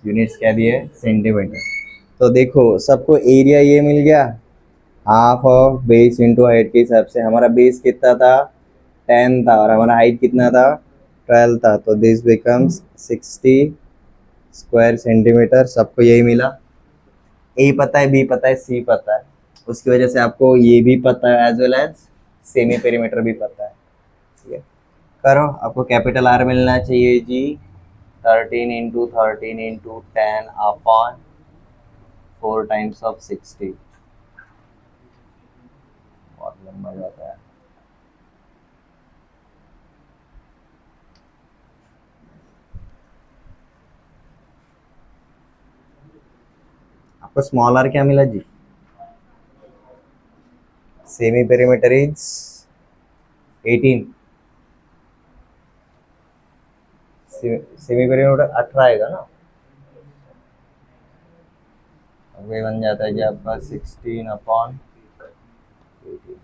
यूनिट्स क्या दिए, सेंटीमीटर। तो देखो सबको एरिया ये मिल गया, half of base into height के हिसाब से। हमारा बेस कितना था, 10 था, और हमारा हाइट कितना था, 12 था। तो दिस बिकम्स 60 स्क्वायर सेंटीमीटर। सबको यही मिला। ए पता है, बी पता है, सी पता है, उसकी वजह से आपको ये भी पता है as well as semi perimeter भी पता है, ठीक है। करो, आपको कैपिटल आर मिलना चाहिए जी, 13 into 13 into 10 upon 4 times of 60। बहुत लंबा जाता है। आपको स्मॉल आर क्या मिला जी, semi perimeter is 18, semi perimeter 18 आएगा ना। अब ये बन जाता है कि आपका 16 अपॉन 18।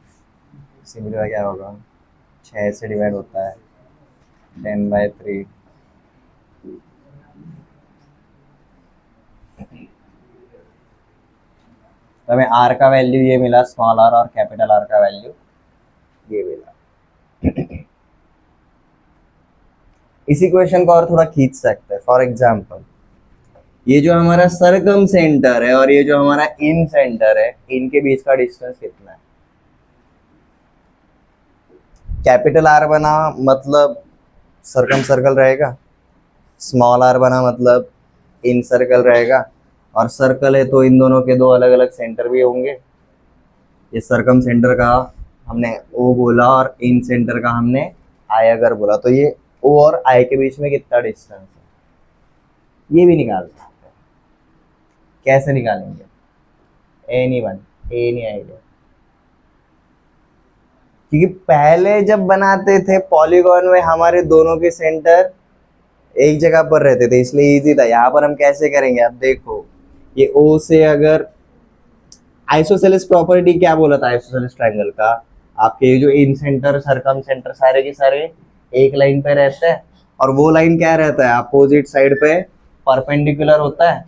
सिमिलर क्या होगा, 6 से डिवाइड होता है, 10/3। तो हमें आर का वैल्यू ये मिला, स्मॉल आर, और कैपिटल आर का वैल्यू ये मिला। इसी क्वेश्चन को और थोड़ा खींच सकते हैं। फॉर एग्जाम्पल, ये जो हमारा सरकम सेंटर है और ये जो हमारा इन सेंटर है, इनके बीच का डिस्टेंस कितना है। कैपिटल आर बना मतलब सरकम सर्कल रहेगा, स्मॉल आर बना मतलब इन सर्कल रहेगा, और सर्कल है तो इन दोनों के दो अलग अलग सेंटर भी होंगे। ये सरकम सेंटर का हमने ओ बोला और इन सेंटर का हमने आई अगर बोला, तो ये ओ और आई के बीच में कितना डिस्टेंस है ये भी निकाल सकते हैं। कैसे निकालेंगे, एनीवन, एनी आइडिया। क्योंकि पहले जब बनाते थे पॉलीगॉन में हमारे दोनों के सेंटर एक जगह पर रहते थे, इसलिए इजी था। यहाँ पर हम कैसे करेंगे, आप देखो, ये ओ से अगर आइसोसेलेस प्रॉपर्टी क्या बोला था आइसोसेलेस ट्रायंगल का, आपके जो इन सेंटर सरकम सेंटर सारे के सारे एक लाइन पे रहते हैं, और वो लाइन क्या रहता है, अपोजिट साइड पे परपेंडिकुलर होता है।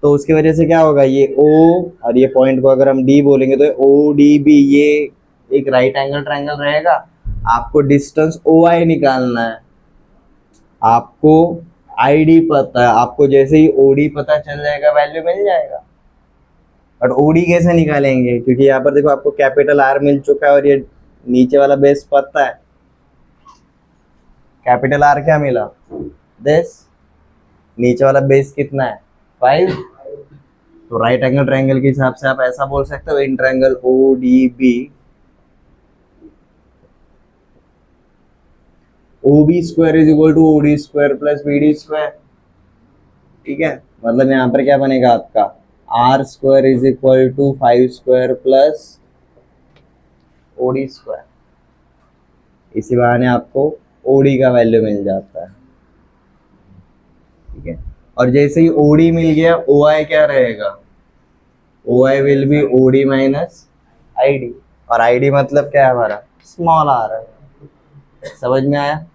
तो उसकी वजह से क्या होगा, ये ओ और ये पॉइंट को अगर हम डी बोलेंगे तो ओ डी बी, ये एक राइट एंगल ट्रायंगल रहेगा। आपको डिस्टेंस ओ आई निकालना है, आपको आई डी पता है, आपको जैसे ही ओ डी पता चल जाएगा वैल्यू मिल जाएगा। बट ओडी कैसे निकालेंगे, क्योंकि यहाँ पर देखो आपको कैपिटल आर मिल चुका है और ये नीचे वाला बेस पता है। कैपिटल आर क्या मिला, दिस, नीचे वाला बेस कितना है, 5, तो राइट एंगल ट्रायंगल के हिसाब से आप ऐसा बोल सकते हो, in triangle O D B, O B square is equal to O D square plus B D square. ठीक है, मतलब यहाँ पर क्या बनेगा आपका, R square is equal to 5 square plus O D square. इसी बहाने आपको ओडी का वैल्यू मिल जाता है। ठीक है, और जैसे ही ओडी मिल गया, ओ आई क्या रहेगा, O I will be O D minus I D, और आई डी मतलब क्या है हमारा, स्मॉल आर है। समझ में आया?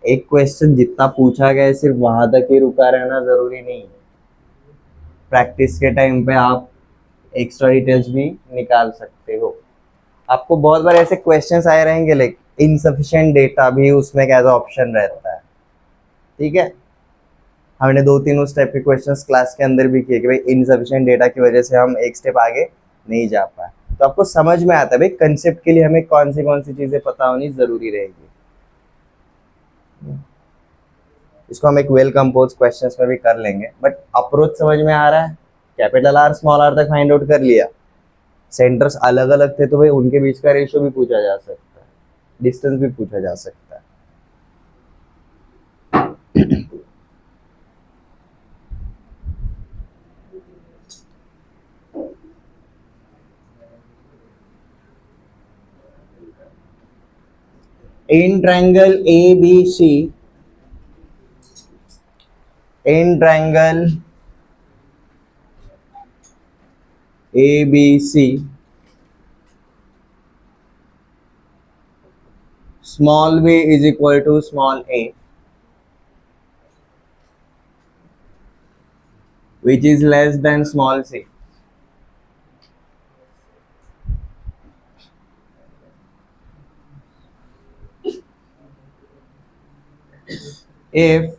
एक क्वेश्चन जितना पूछा गया है सिर्फ वहां तक ही रुका रहना जरूरी नहीं, प्रैक्टिस के टाइम पे आप एक्स्ट्रा डिटेल्स भी निकाल सकते हो। आपको बहुत बार ऐसे क्वेश्चंस आए रहेंगे, लाइक इनसफिशिएंट डेटा भी उसमें क्या ऑप्शन रहता है। ठीक है, हमने 2-3 उस टाइप के क्वेश्चंस क्लास के अंदर भी किए कि भाई इनसफिशिएंट डेटा की वजह से हम एक स्टेप आगे नहीं जा पाए। तो आपको समझ में आता है भाई कंसेप्ट के लिए हमें कौन सी चीजें पता होनी जरूरी रहेगी। इसको हम एक वेल कंपोज क्वेश्चंस में भी कर लेंगे, बट अप्रोच समझ में आ रहा है। कैपिटल आर स्मॉल आर तक फाइंड आउट कर लिया, सेंटर्स अलग अलग थे तो भाई उनके बीच का रेशियो भी पूछा जा सकता है, डिस्टेंस भी पूछा जा सकता है। In triangle A B C, in triangle A B C, small b is equal to small a, which is less than small c. If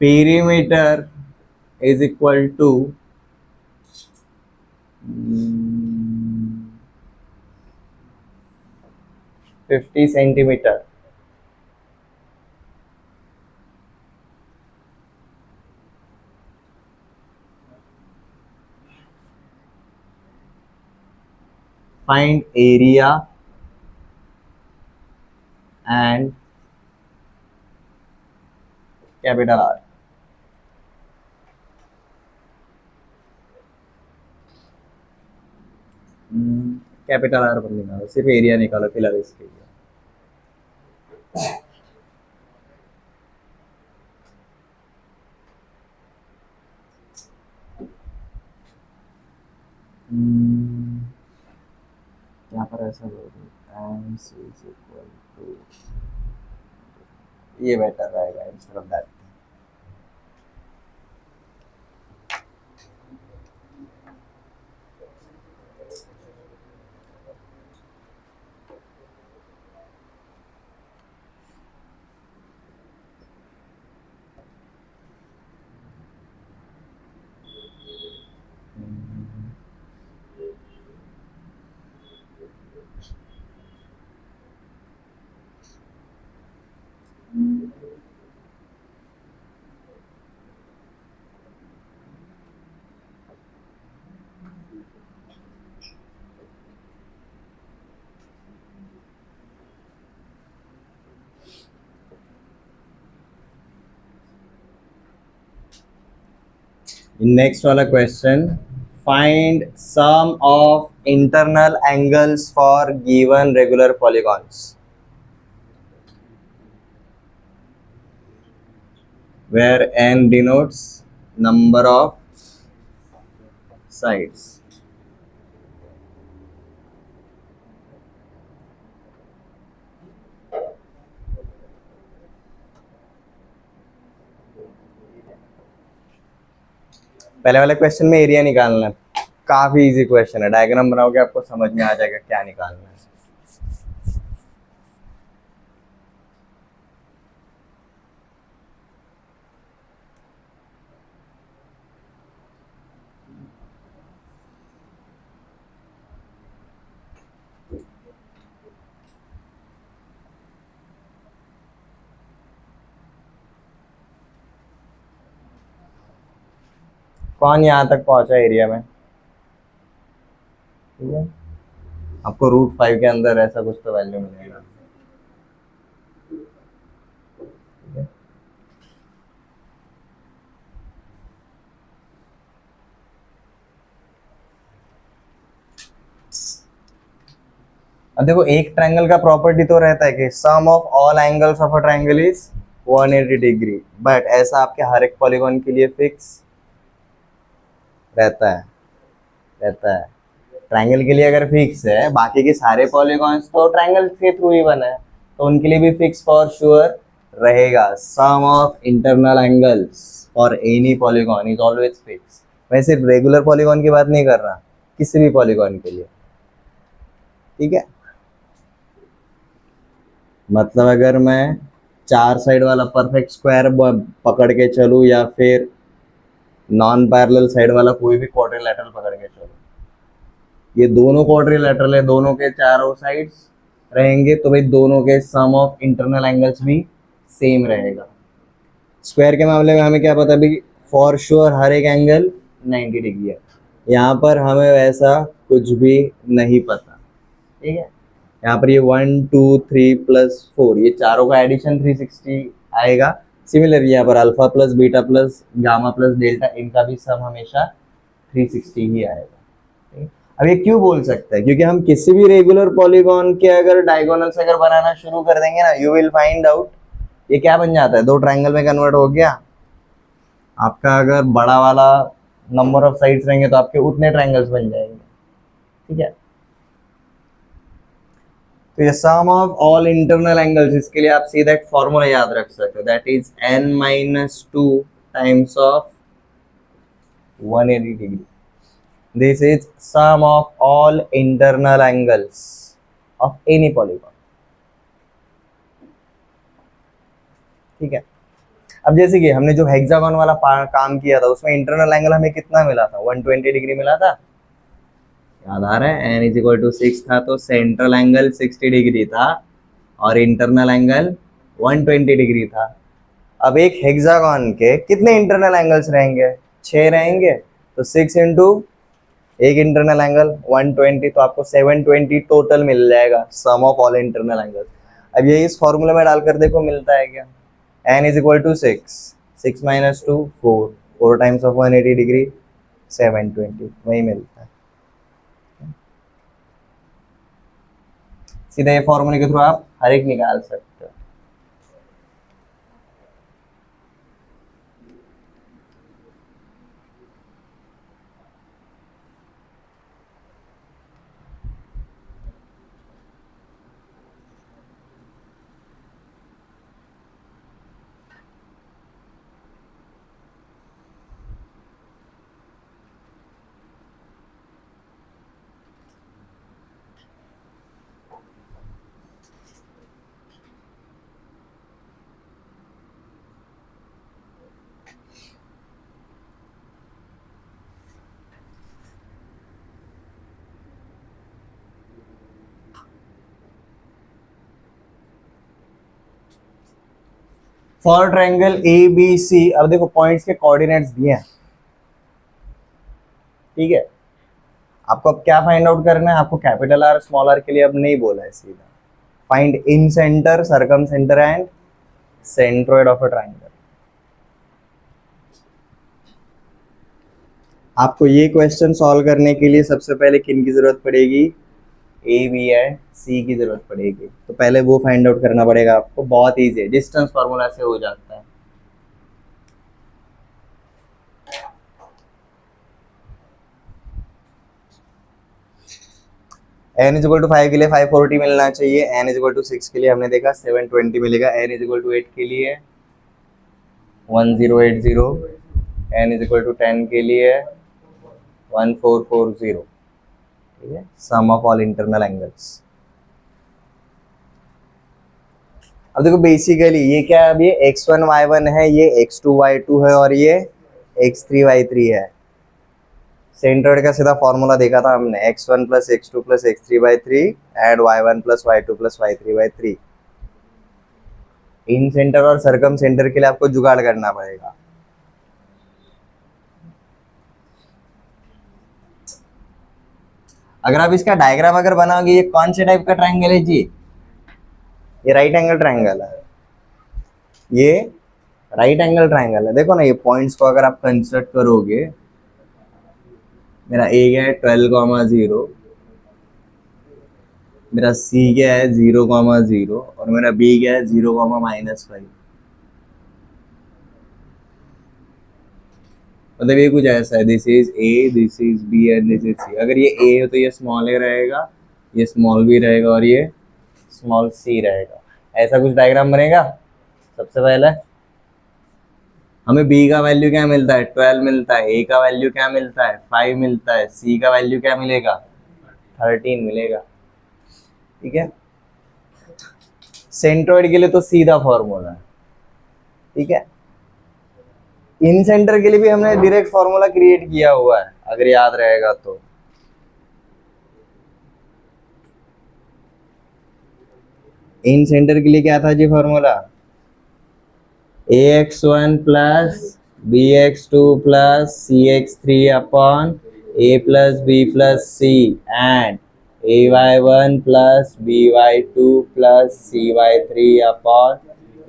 perimeter is equal to 50 centimeter, find area and capital R. Capital R पर निकालो, सिर्फ एरिया निकालो फिलहाल इसके लिए। यहाँ पर ऐसा बोल, ये बेटर रहेगा इंस्टेड ऑफ दैट। नेक्स्ट वाला question, find sum of internal angles for given regular polygons where n denotes number of sides. पहले वाले क्वेश्चन में एरिया निकालना है, काफी इजी क्वेश्चन है, डायग्राम बनाओगे आपको समझ में आ जाएगा क्या निकालना है। कौन यहाँ तक पहुंचा एरिया में? ठीक है, आपको √5 के अंदर ऐसा कुछ तो वैल्यू मिलेगा। ठीक है, अब देखो एक ट्रायंगल का प्रॉपर्टी तो रहता है कि sum of all angles of a triangle is 180 degree, but ऐसा आपके हर एक पॉलीगॉन के लिए फिक्स रहता है। ट्रायंगल के लिए अगर फिक्स है, बाकी के सारे पॉलीगॉन्स तो ट्रायंगल के थ्रू ही बना है, तो उनके लिए भी फिक्स फॉर श्योर रहेगा। Sum of internal angles for any polygon is always fix. मैं सिर्फ रेगुलर पॉलीगॉन की बात नहीं कर रहा, किसी भी पॉलीगॉन के लिए। ठीक है, मतलब अगर मैं 4 साइड वाला परफेक्ट स्क्वायर पकड़ के चलूँ या फिर नॉन पैरेलल साइड वाला कोई भी क्वाड्रिलैटरल पकड़ के चलूँ, ये दोनों क्वाड्रिलैटरल है, दोनों के चारों साइड्स रहेंगे, तो भाई दोनों के सम ऑफ इंटरनल एंगल्स भी सेम रहेगा। स्क्वायर के मामले में हमें क्या पता भी, फॉर श्योर हर एक एंगल 90 डिग्री है। यहाँ पर हमें वैसा कुछ भी नहीं पता। ठीक है, यहाँ पर ये 1 2 3 प्लस 4, ये चारों का एडिशन 360 आएगा। सिमिलरली यहाँ पर alpha plus beta plus gamma plus delta, इनका भी सम हमेशा 360 ही आएगा। अब ये क्यों बोल सकता है? क्योंकि हम किसी भी रेगुलर पॉलीगॉन के अगर डायगोनल्स अगर बनाना शुरू कर देंगे ना, यू विल फाइंड आउट ये क्या बन जाता है, 2 ट्रायंगल में कन्वर्ट हो गया आपका। अगर बड़ा वाला नंबर ऑफ साइड्स रहेंगे तो आपके उतने ट्रायंगल्स बन जाएंगे। ठीक है, तो ये सम ऑफ ऑल इंटरनल एंगल्स, इसके लिए आप सीधा एक फॉर्मूला याद रख सकते हो, that is n-2 times of 180 degree. This is sum of all internal angles of any polygon. ठीक है, अब जैसे कि हमने जो हेक्सागन वाला काम किया था, उसमें इंटरनल एंगल हमें कितना मिला था? 120 डिग्री मिला था, याद आ रहा है? n = 6 था, तो सेंट्रल एंगल 60 डिग्री था और इंटरनल एंगल 120 डिग्री था। अब एक हेक्सागन के कितने इंटरनल एंगल्स रहेंगे? 6 रहेंगे, तो 6 इंटू एक इंटरनल एंगल 120, तो आपको 720 टोटल मिल जाएगा, सम ऑफ ऑल इंटरनल एंगल। अब ये इस फॉर्मूले में डालकर देखो मिलता है क्या? n = 6, 6 - 2 4, 4 टाइम्स ऑफ 180 डिग्री 720, वही मिलता है। सीधा ये फॉर्मूले के थ्रू आप हर एक निकाल सकते हो। फॉर ट्रायंगल ABC, अब देखो पॉइंट्स के कोऑर्डिनेट्स दिए हैं। ठीक है, आपको अब क्या फाइंड आउट करना है? आपको कैपिटल R स्मॉल r के लिए अब नहीं बोला है, सीधा find in centre, circum centre and centroid of a triangle. आपको ये क्वेश्चन सॉल्व करने के लिए सबसे पहले किन की जरूरत पड़ेगी? A, B एंड C की जरूरत पड़ेगी। तो पहले वो फाइंड आउट करना पड़ेगा आपको, बहुत ईजी है, डिस्टेंस फार्मूला से हो जाता है। n = 5 के लिए 540 मिलना चाहिए, n = 6 के लिए हमने देखा 720 मिलेगा, n = 8 के लिए 1080, n = 10 के लिए 1440। ठीक है, सम ऑफ ऑल इंटरनल एंगल्स। अब देखो बेसिकली ये क्या है? अब ये x1 y1 है, ये x2 y2 है और ये x3 y3 है। सेंट्रोइड का सीधा फॉर्मूला देखा था हमने, x1 + x2 + x3/3 and y1 + y2 + y3/3। In centre और सर्कम सेंटर के लिए आपको जुगाड़ करना पड़ेगा। अगर आप इसका डायग्राम अगर बनाओगे, ये कौन से टाइप का ट्रायंगल है जी? ये राइट एंगल ट्रायंगल है, ये राइट एंगल ट्रायंगल है। देखो ना, ये पॉइंट्स को अगर आप कंस्ट्रक्ट करोगे, मेरा ए गया है 12,0, मेरा सी गया है 0,0 और मेरा बी गया है 0,-5। मतलब ये कुछ ऐसा है, this is A, this is B and this is C. अगर ये ए है तो ये स्मॉल ए रहेगा, ये स्मॉल बी रहेगा और ये स्मॉल सी रहेगा। ऐसा कुछ डायग्राम बनेगा। सबसे पहले हमें बी का वैल्यू क्या मिलता है? 12 मिलता है। ए का वैल्यू क्या मिलता है? 5 मिलता है। सी का वैल्यू क्या मिलेगा? 13 मिलेगा। ठीक है, सेंट्रोइड के लिए तो सीधा फॉर्मूला है। ठीक है, इन सेंटर के लिए भी हमने डायरेक्ट फॉर्मूला क्रिएट किया हुआ है, अगर याद रहेगा तो। इन सेंटर के लिए क्या था जी formula? ax1 plus bx2 plus cx3 upon a plus b plus c and ay1 plus by2 plus cy3 upon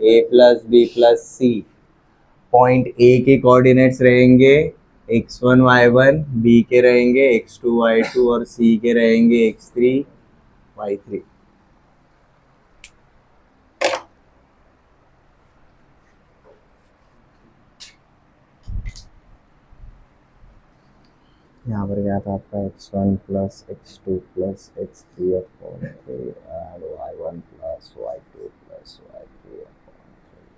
a plus b plus c। Point A के कोऑर्डिनेट्स रहेंगे x1 y1, b के रहेंगे x2 y2 और c के रहेंगे x3 y3। यहाँ पर क्या था आपका? x1 plus x2 plus x3 upon 3 and y1 plus y2 plus y3 upon 3।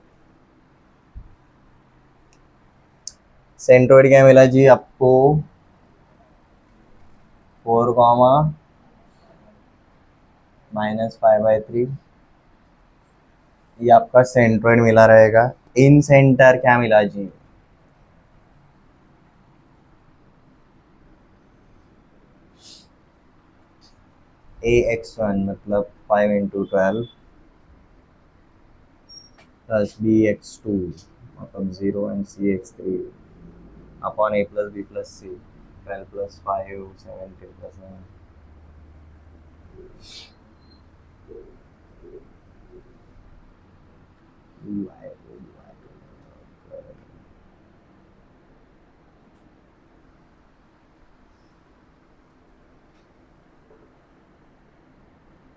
Centroid क्या मिला जी आपको? 4, -5/3। ये आपका सेंट्रोइड मिला रहेगा। इन सेंटर क्या मिला जी? ax1 मतलब 5 × 12 प्लस bx2 मतलब 0 and cx3 upon a plus b plus c। 12 plus 5 17 plus 9।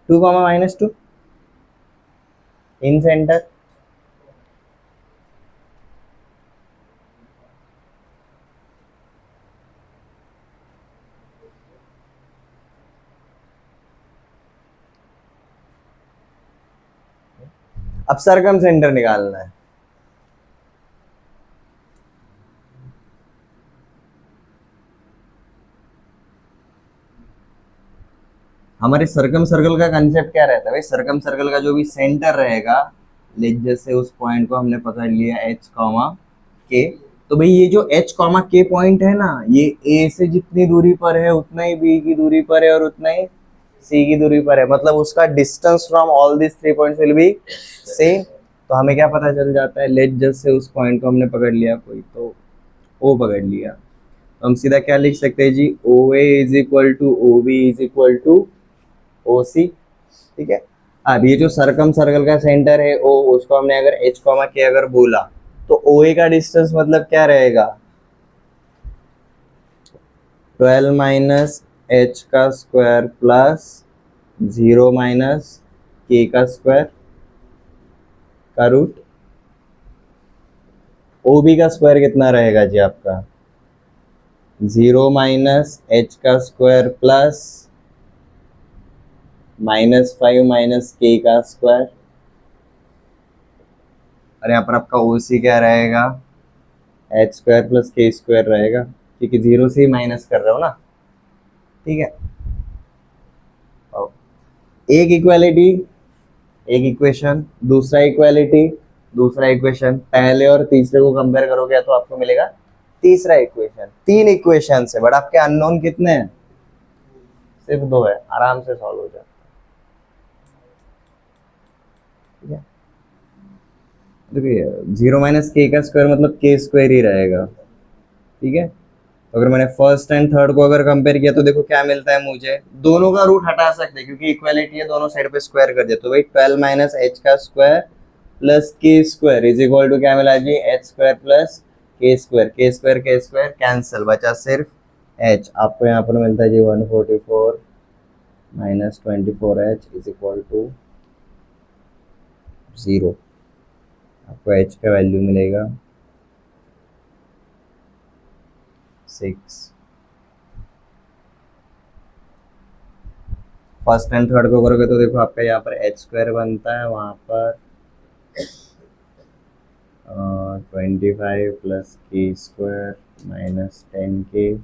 2, -2 in centre. अब सरकम सेंटर निकालना है। हमारे सरकम सर्कल का कंसेप्ट क्या रहता है भाई? सरकम सर्कल का जो भी सेंटर रहेगा, लेट जैसे उस पॉइंट को हमने पकड़ लिया h कॉमा के, तो भाई ये जो h कॉमा के पॉइंट है ना, ये a से जितनी दूरी पर है उतना ही b की दूरी पर है और उतना ही c की दूरी पर है। मतलब उसका distance from all this 3 points will be same. तो हमें क्या पता चल जाता है? लेट जैसे उस पॉइंट को हमने पकड़ लिया कोई, तो o पकड़ लिया, तो हम सीधा क्या लिख सकते हैं जी? OA is equal to OB is equal to OC। ठीक है, अब ये जो सरकम सर्कल का सेंटर है O, उसको हमने अगर h कॉमा के अगर बोला, तो OA का डिस्टेंस मतलब क्या रहेगा? 12 माइनस h का स्क्वायर प्लस 0 माइनस के का स्क्वायर का रूट। OB का स्क्वायर कितना रहेगा जी आपका? 0 माइनस h का स्क्वायर प्लस -5 माइनस के का स्क्वायर। और यहाँ पर आपका OC क्या रहेगा? h square plus k square रहेगा, क्योंकि 0 से ही माइनस कर रहे हो ना। ठीक है, एक इक्वालिटी, एक इक्वेशन, दूसरा इक्वालिटी, दूसरा इक्वेशन, पहले और तीसरे को कंपेयर करोगे तो आपको मिलेगा तीसरा इक्वेशन। 3 इक्वेशन है, बट आपके अननोन कितने हैं? सिर्फ 2 है, आराम से सॉल्व हो जाए। ठीक है, देखिए 0 माइनस के का स्क्वायर मतलब के स्क्वायर ही रहेगा। ठीक है, अगर मैंने फर्स्ट एंड थर्ड को अगर कंपेयर किया तो देखो क्या मिलता है मुझे, दोनों का रूट हटा सकते हैं क्योंकि इक्वालिटी है, दोनों साइड पे स्क्वायर कर दिया तो भाई 12 माइनस एच का square plus k square is equal to क्या मिला जी, h square plus k square, k square cancel, बचा सिर्फ एच। आपको यहाँ पर मिलता है जी 144 minus 24h is equal to 0। आपको एच का वैल्यू मिलेगा 6। फर्स्ट एंड थर्ड को करोगे तो देखो आपका यहाँ पर एच स्क्वायर बनता है, वहाँ पर 25 plus k square minus 10k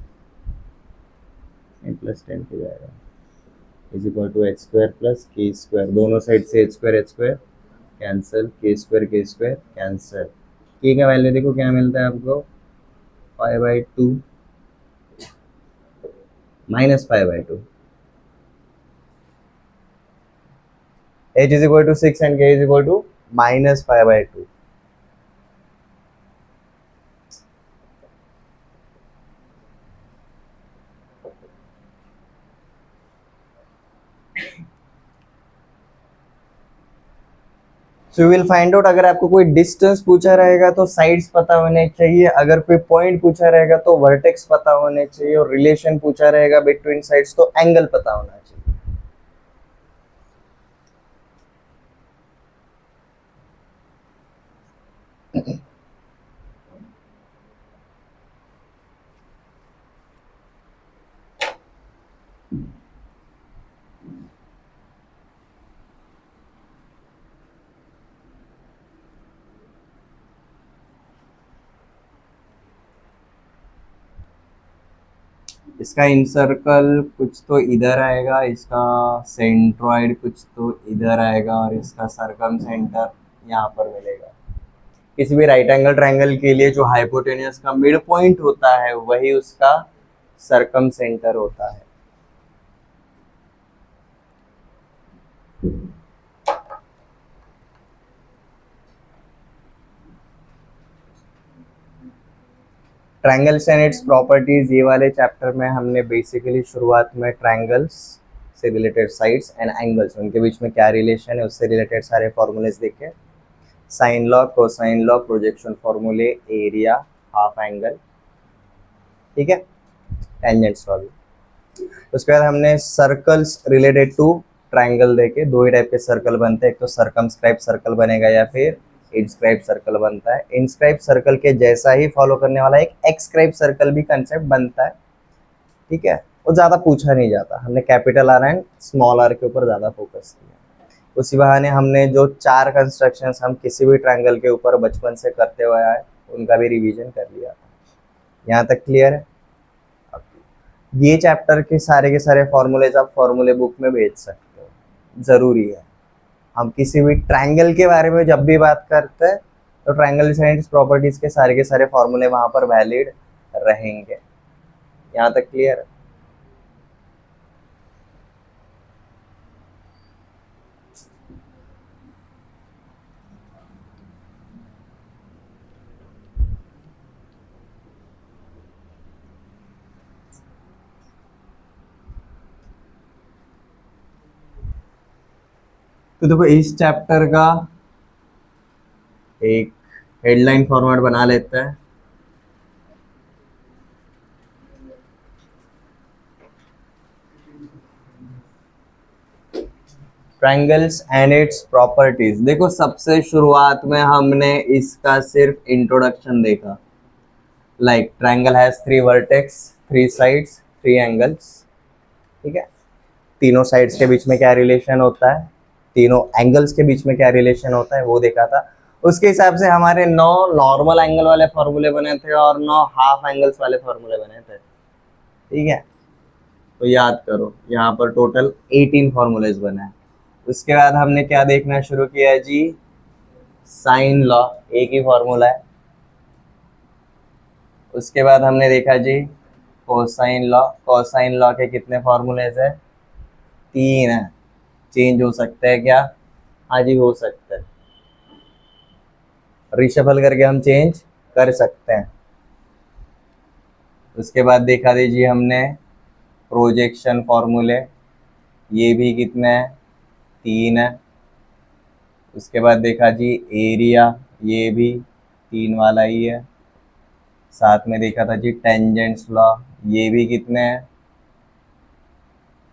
plus 10k जाएगा is equal to h square plus k square, दोनों साइड से h square cancel, k square cancel. K का वैल्यू देखो क्या मिलता है आपको 5/2 minus 5/2, h is equal to 6 and k is equal to minus 5/2। So will find out, अगर आपको कोई डिस्टेंस पूछा रहेगा तो साइड्स पता होने चाहिए, अगर कोई पॉइंट पूछा रहेगा तो वर्टेक्स पता होने चाहिए, और रिलेशन पूछा रहेगा बिटवीन साइड्स तो एंगल पता होना चाहिए। इसका इंसर्कल कुछ तो इधर आएगा, इसका सेंट्रॉइड कुछ तो इधर आएगा, और इसका सरकम सेंटर यहाँ पर मिलेगा। किसी भी राइट एंगल ट्रायंगल के लिए जो हाइपोटेन्यूस का मिड पॉइंट होता है वही उसका सरकम सेंटर होता है। ट्रायंगल्स एंड इट्स प्रॉपर्टीज, ये वाले चैप्टर में हमने बेसिकली शुरुआत में ट्रायंगल्स से रिलेटेड साइड्स एंड एंगल्स, उनके बीच में क्या रिलेशन है उससे रिलेटेड सारे फॉर्मूलेस देखे, sine law, cosine law, projection फॉर्मूले, एरिया, हाफ एंगल, ठीक है, टेंजेंट्स लॉ भी। उसके बाद हमने सर्कल्स रिलेटेड टू ट्रायंगल देखे, दो ही टाइप के सर्कल बनते हैं, एक तो सर्कमस्क्राइब सर्कल बनेगा या फिर इंस्क्राइब सर्कल बनता है। इंस्क्राइब सर्कल के जैसा ही फॉलो करने वाला एक एक्सक्राइब सर्कल भी कंसेप्ट बनता है, ठीक है, वो ज़्यादा पूछा नहीं जाता, हमने capital R and small r के ऊपर ज़्यादा फोकस किया। उसी बहाने हमने जो 4 कंस्ट्रक्शंस हम किसी भी ट्रायंगल के ऊपर बचपन से करते हुए आए उनका भी रिवीजन कर लिया था। यहाँ तक क्लियर है? ये चैप्टर के सारे फॉर्मूलेज आप फॉर्मूले बुक में भेज सकते हो, ज़रूरी है। हम किसी भी ट्रायंगल के बारे में जब भी बात करते हैं तो ट्रायंगल साइंस प्रॉपर्टीज के सारे फॉर्मूले वहाँ पर वैलिड रहेंगे। यहाँ तक क्लियर है? तो देखो इस चैप्टर का एक हेडलाइन फॉर्मेट बना लेते हैं। Triangles and its properties. देखो सबसे शुरुआत में हमने इसका सिर्फ इंट्रोडक्शन देखा, like triangle has 3 vertex, 3 sides, 3 angles, ठीक है, तीनों साइड्स के बीच में क्या रिलेशन होता है, तीनों एंगल्स के बीच में क्या रिलेशन होता है वो देखा था। उसके हिसाब से हमारे 9 नॉर्मल एंगल वाले फॉर्मूले बने थे और 9 हाफ एंगल्स वाले फॉर्मूले बने थे, ठीक है। तो याद करो यहाँ पर टोटल 18 फॉर्मूलेज बने हैं। उसके बाद हमने क्या देखना शुरू किया जी, साइन लॉ, एक ही फॉर्मूला है। उसके बाद हमने देखा जी कोसाइन लॉ, कोसाइन लॉ के कितने फॉर्मूलेज है, 3 है। चेंज हो सकता है क्या? हाँ जी हो सकता है, रिशफल करके हम चेंज कर सकते हैं। उसके बाद देखा दीजिए हमने प्रोजेक्शन फॉर्मूले, ये भी कितने हैं, 3 है। उसके बाद देखा जी एरिया, ये भी 3 वाला ही है। साथ में देखा था जी टेंजेंट्स लॉ, ये भी कितने हैं,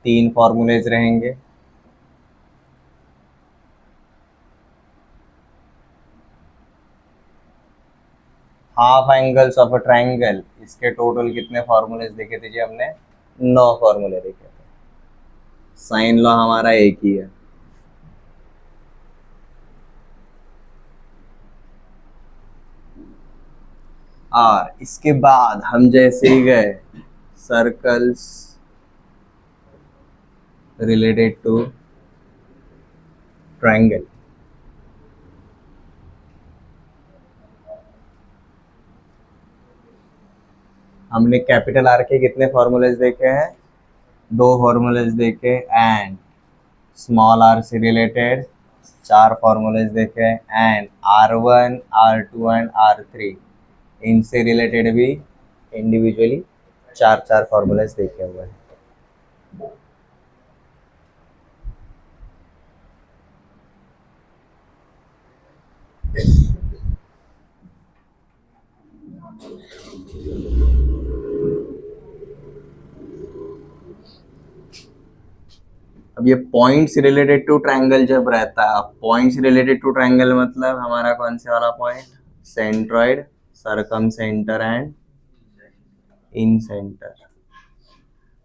3 फॉर्मूलेज रहेंगे। Half angles of a triangle, इसके टोटल कितने फॉर्मूलेज देखे थे जी हमने, 9 फॉर्मूले देखे थे। साइन लॉ हमारा एक ही है। और इसके बाद हम जैसे ही गए सर्कल्स रिलेटेड टू ट्राइंगल, हमने कैपिटल आर के कितने फॉर्मूलेज देखे हैं, 2 फॉर्मूलेज देखे, एंड स्मॉल आर से रिलेटेड 4 फॉर्मूलेज देखे, and R1 R2 and R3 इनसे रिलेटेड भी इंडिविजुअली 4 फॉर्मूलेज देखे हुए हैं। अब ये पॉइंट्स रिलेटेड टू ट्रायंगल जब रहता है, अब पॉइंट्स रिलेटेड टू ट्रायंगल मतलब हमारा कौन से वाला point, centroid, circumcentre and incentre.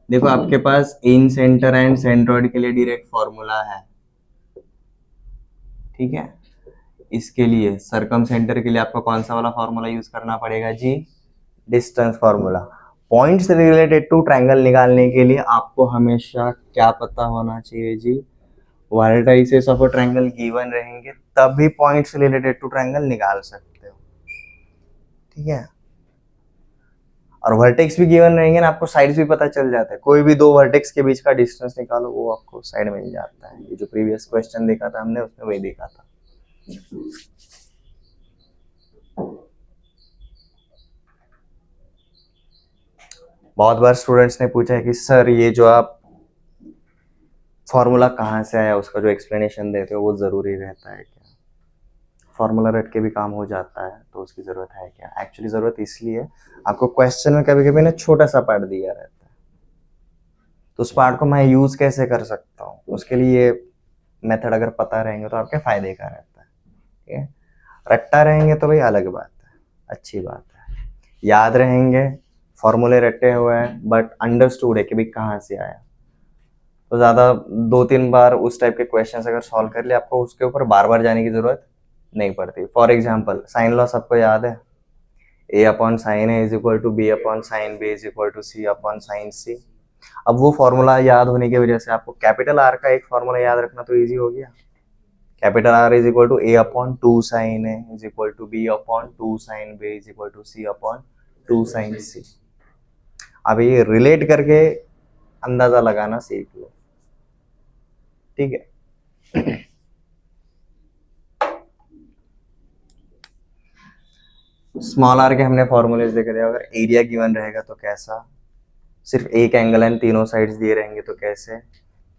देखो आपके पास इन सेंटर एंड सेंट्रॉइड के लिए डायरेक्ट फॉर्मूला है, ठीक है। इसके लिए सरकम सेंटर के लिए आपको कौन सा वाला फॉर्मूला यूज करना पड़ेगा जी, distance formula. Points related to triangle निकालने के लिए आपको हमेशा क्या पता होना चाहिए जी, vertices of a triangle given रहेंगे तभी पॉइंट्स रिलेटेड टू ट्रायंगल निकाल सकते हो, ठीक है। और वर्टेक्स भी गिवन रहेंगे ना, आपको साइड्स भी पता चल जाता है, कोई भी 2 वर्टेक्स के बीच का डिस्टेंस निकालो वो आपको साइड मिल जाता है। ये जो प्रीवियस क्वेश्चन देखा था हमने उसमें वही देखा था। बहुत बार स्टूडेंट्स ने पूछा है कि सर ये जो आप फॉर्मूला कहाँ से आया, उसका जो एक्सप्लेनेशन देते हो वो ज़रूरी रहता है क्या, फॉर्मूला रट के भी काम हो जाता है तो उसकी ज़रूरत है क्या। एक्चुअली ज़रूरत इसलिए, आपको क्वेश्चन में कभी कभी ना छोटा सा पार्ट दिया रहता है, तो उस पार्ट को मैं यूज़ कैसे कर सकता हूँ, उसके लिए मेथड अगर पता रहेंगे तो आपके फ़ायदे का रहता है, ठीक है। रट्टा रहेंगे तो भाई अलग बात है, अच्छी बात है। याद रहेंगे, फॉर्मूले रटे हुए हैं बट अंडरस्टूड है कि भाई कहाँ से आया, तो ज़्यादा 2-3 बार उस टाइप के क्वेश्चन अगर सॉल्व कर लिए आपको उसके ऊपर बार बार जाने की ज़रूरत नहीं पड़ती। फॉर एग्जाम्पल साइन लॉ सबको याद है, A upon sine A is equal to B upon sine B is equal to C upon sine C. अब वो फॉर्मूला याद होने की वजह से आपको कैपिटल आर का एक फॉर्मूला याद रखना तो ईजी हो गया, capital R is equal to A upon 2 sine A is equal to B upon 2 sine B is equal to C upon 2 sine C. अब ये रिलेट करके अंदाजा लगाना सीख लो, ठीक है। स्मॉल आर के हमने फॉर्मूलेज देखे थे, अगर एरिया गिवन रहेगा तो कैसा, सिर्फ एक एंगल एंड तीनों साइड्स दिए रहेंगे तो कैसे,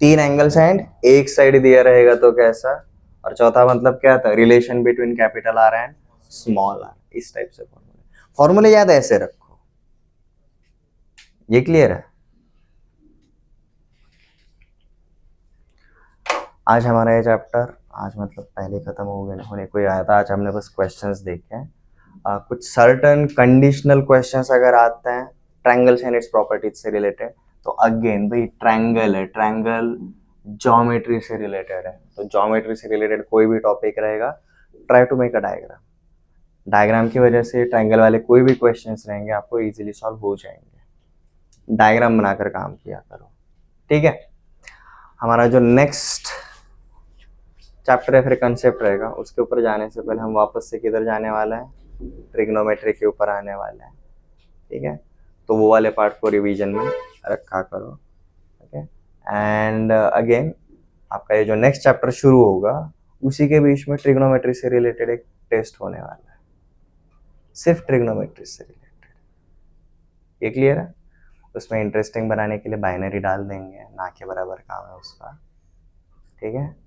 3 एंगल्स एंड एक साइड दिया रहेगा तो कैसा, और चौथा मतलब क्या था, relation between capital R and small r, इस टाइप से फॉर्मूले याद ऐसे रखो। ये क्लियर है। आज हमारा ये चैप्टर आज मतलब पहले खत्म हो गया होने को ही आया था, आज हमने बस क्वेश्चंस देखे हैं। कुछ सर्टन कंडीशनल क्वेश्चंस अगर आते हैं ट्रायंगल्स एंड इट्स प्रॉपर्टीज से रिलेटेड, तो अगेन भाई ट्रायंगल है, ट्रायंगल ज्योमेट्री से रिलेटेड है, तो ज्योमेट्री से रिलेटेड कोई भी टॉपिक रहेगा try to make a diagram, diagram की वजह से ट्रायंगल वाले कोई भी क्वेश्चंस रहेंगे आपको इजीली सॉल्व हो जाएंगे, डायग्राम बनाकर काम किया करो, ठीक है। हमारा जो नेक्स्ट चैप्टर है फिर कंसेप्ट रहेगा, उसके ऊपर जाने से पहले हम वापस से किधर जाने वाला है, ट्रिग्नोमेट्री के ऊपर आने वाला है, ठीक है। तो वो वाले पार्ट को रिवीजन में रखा करो, ओके। एंड अगेन आपका ये जो नेक्स्ट चैप्टर शुरू होगा उसी के बीच में ट्रिग्नोमेट्री से रिलेटेड एक टेस्ट होने वाला है, सिर्फ ट्रिग्नोमेट्री से रिलेटेड, ये क्लियर है? उसमें इंटरेस्टिंग बनाने के लिए बाइनरी डाल देंगे, ना के बराबर काम है उसका, ठीक है।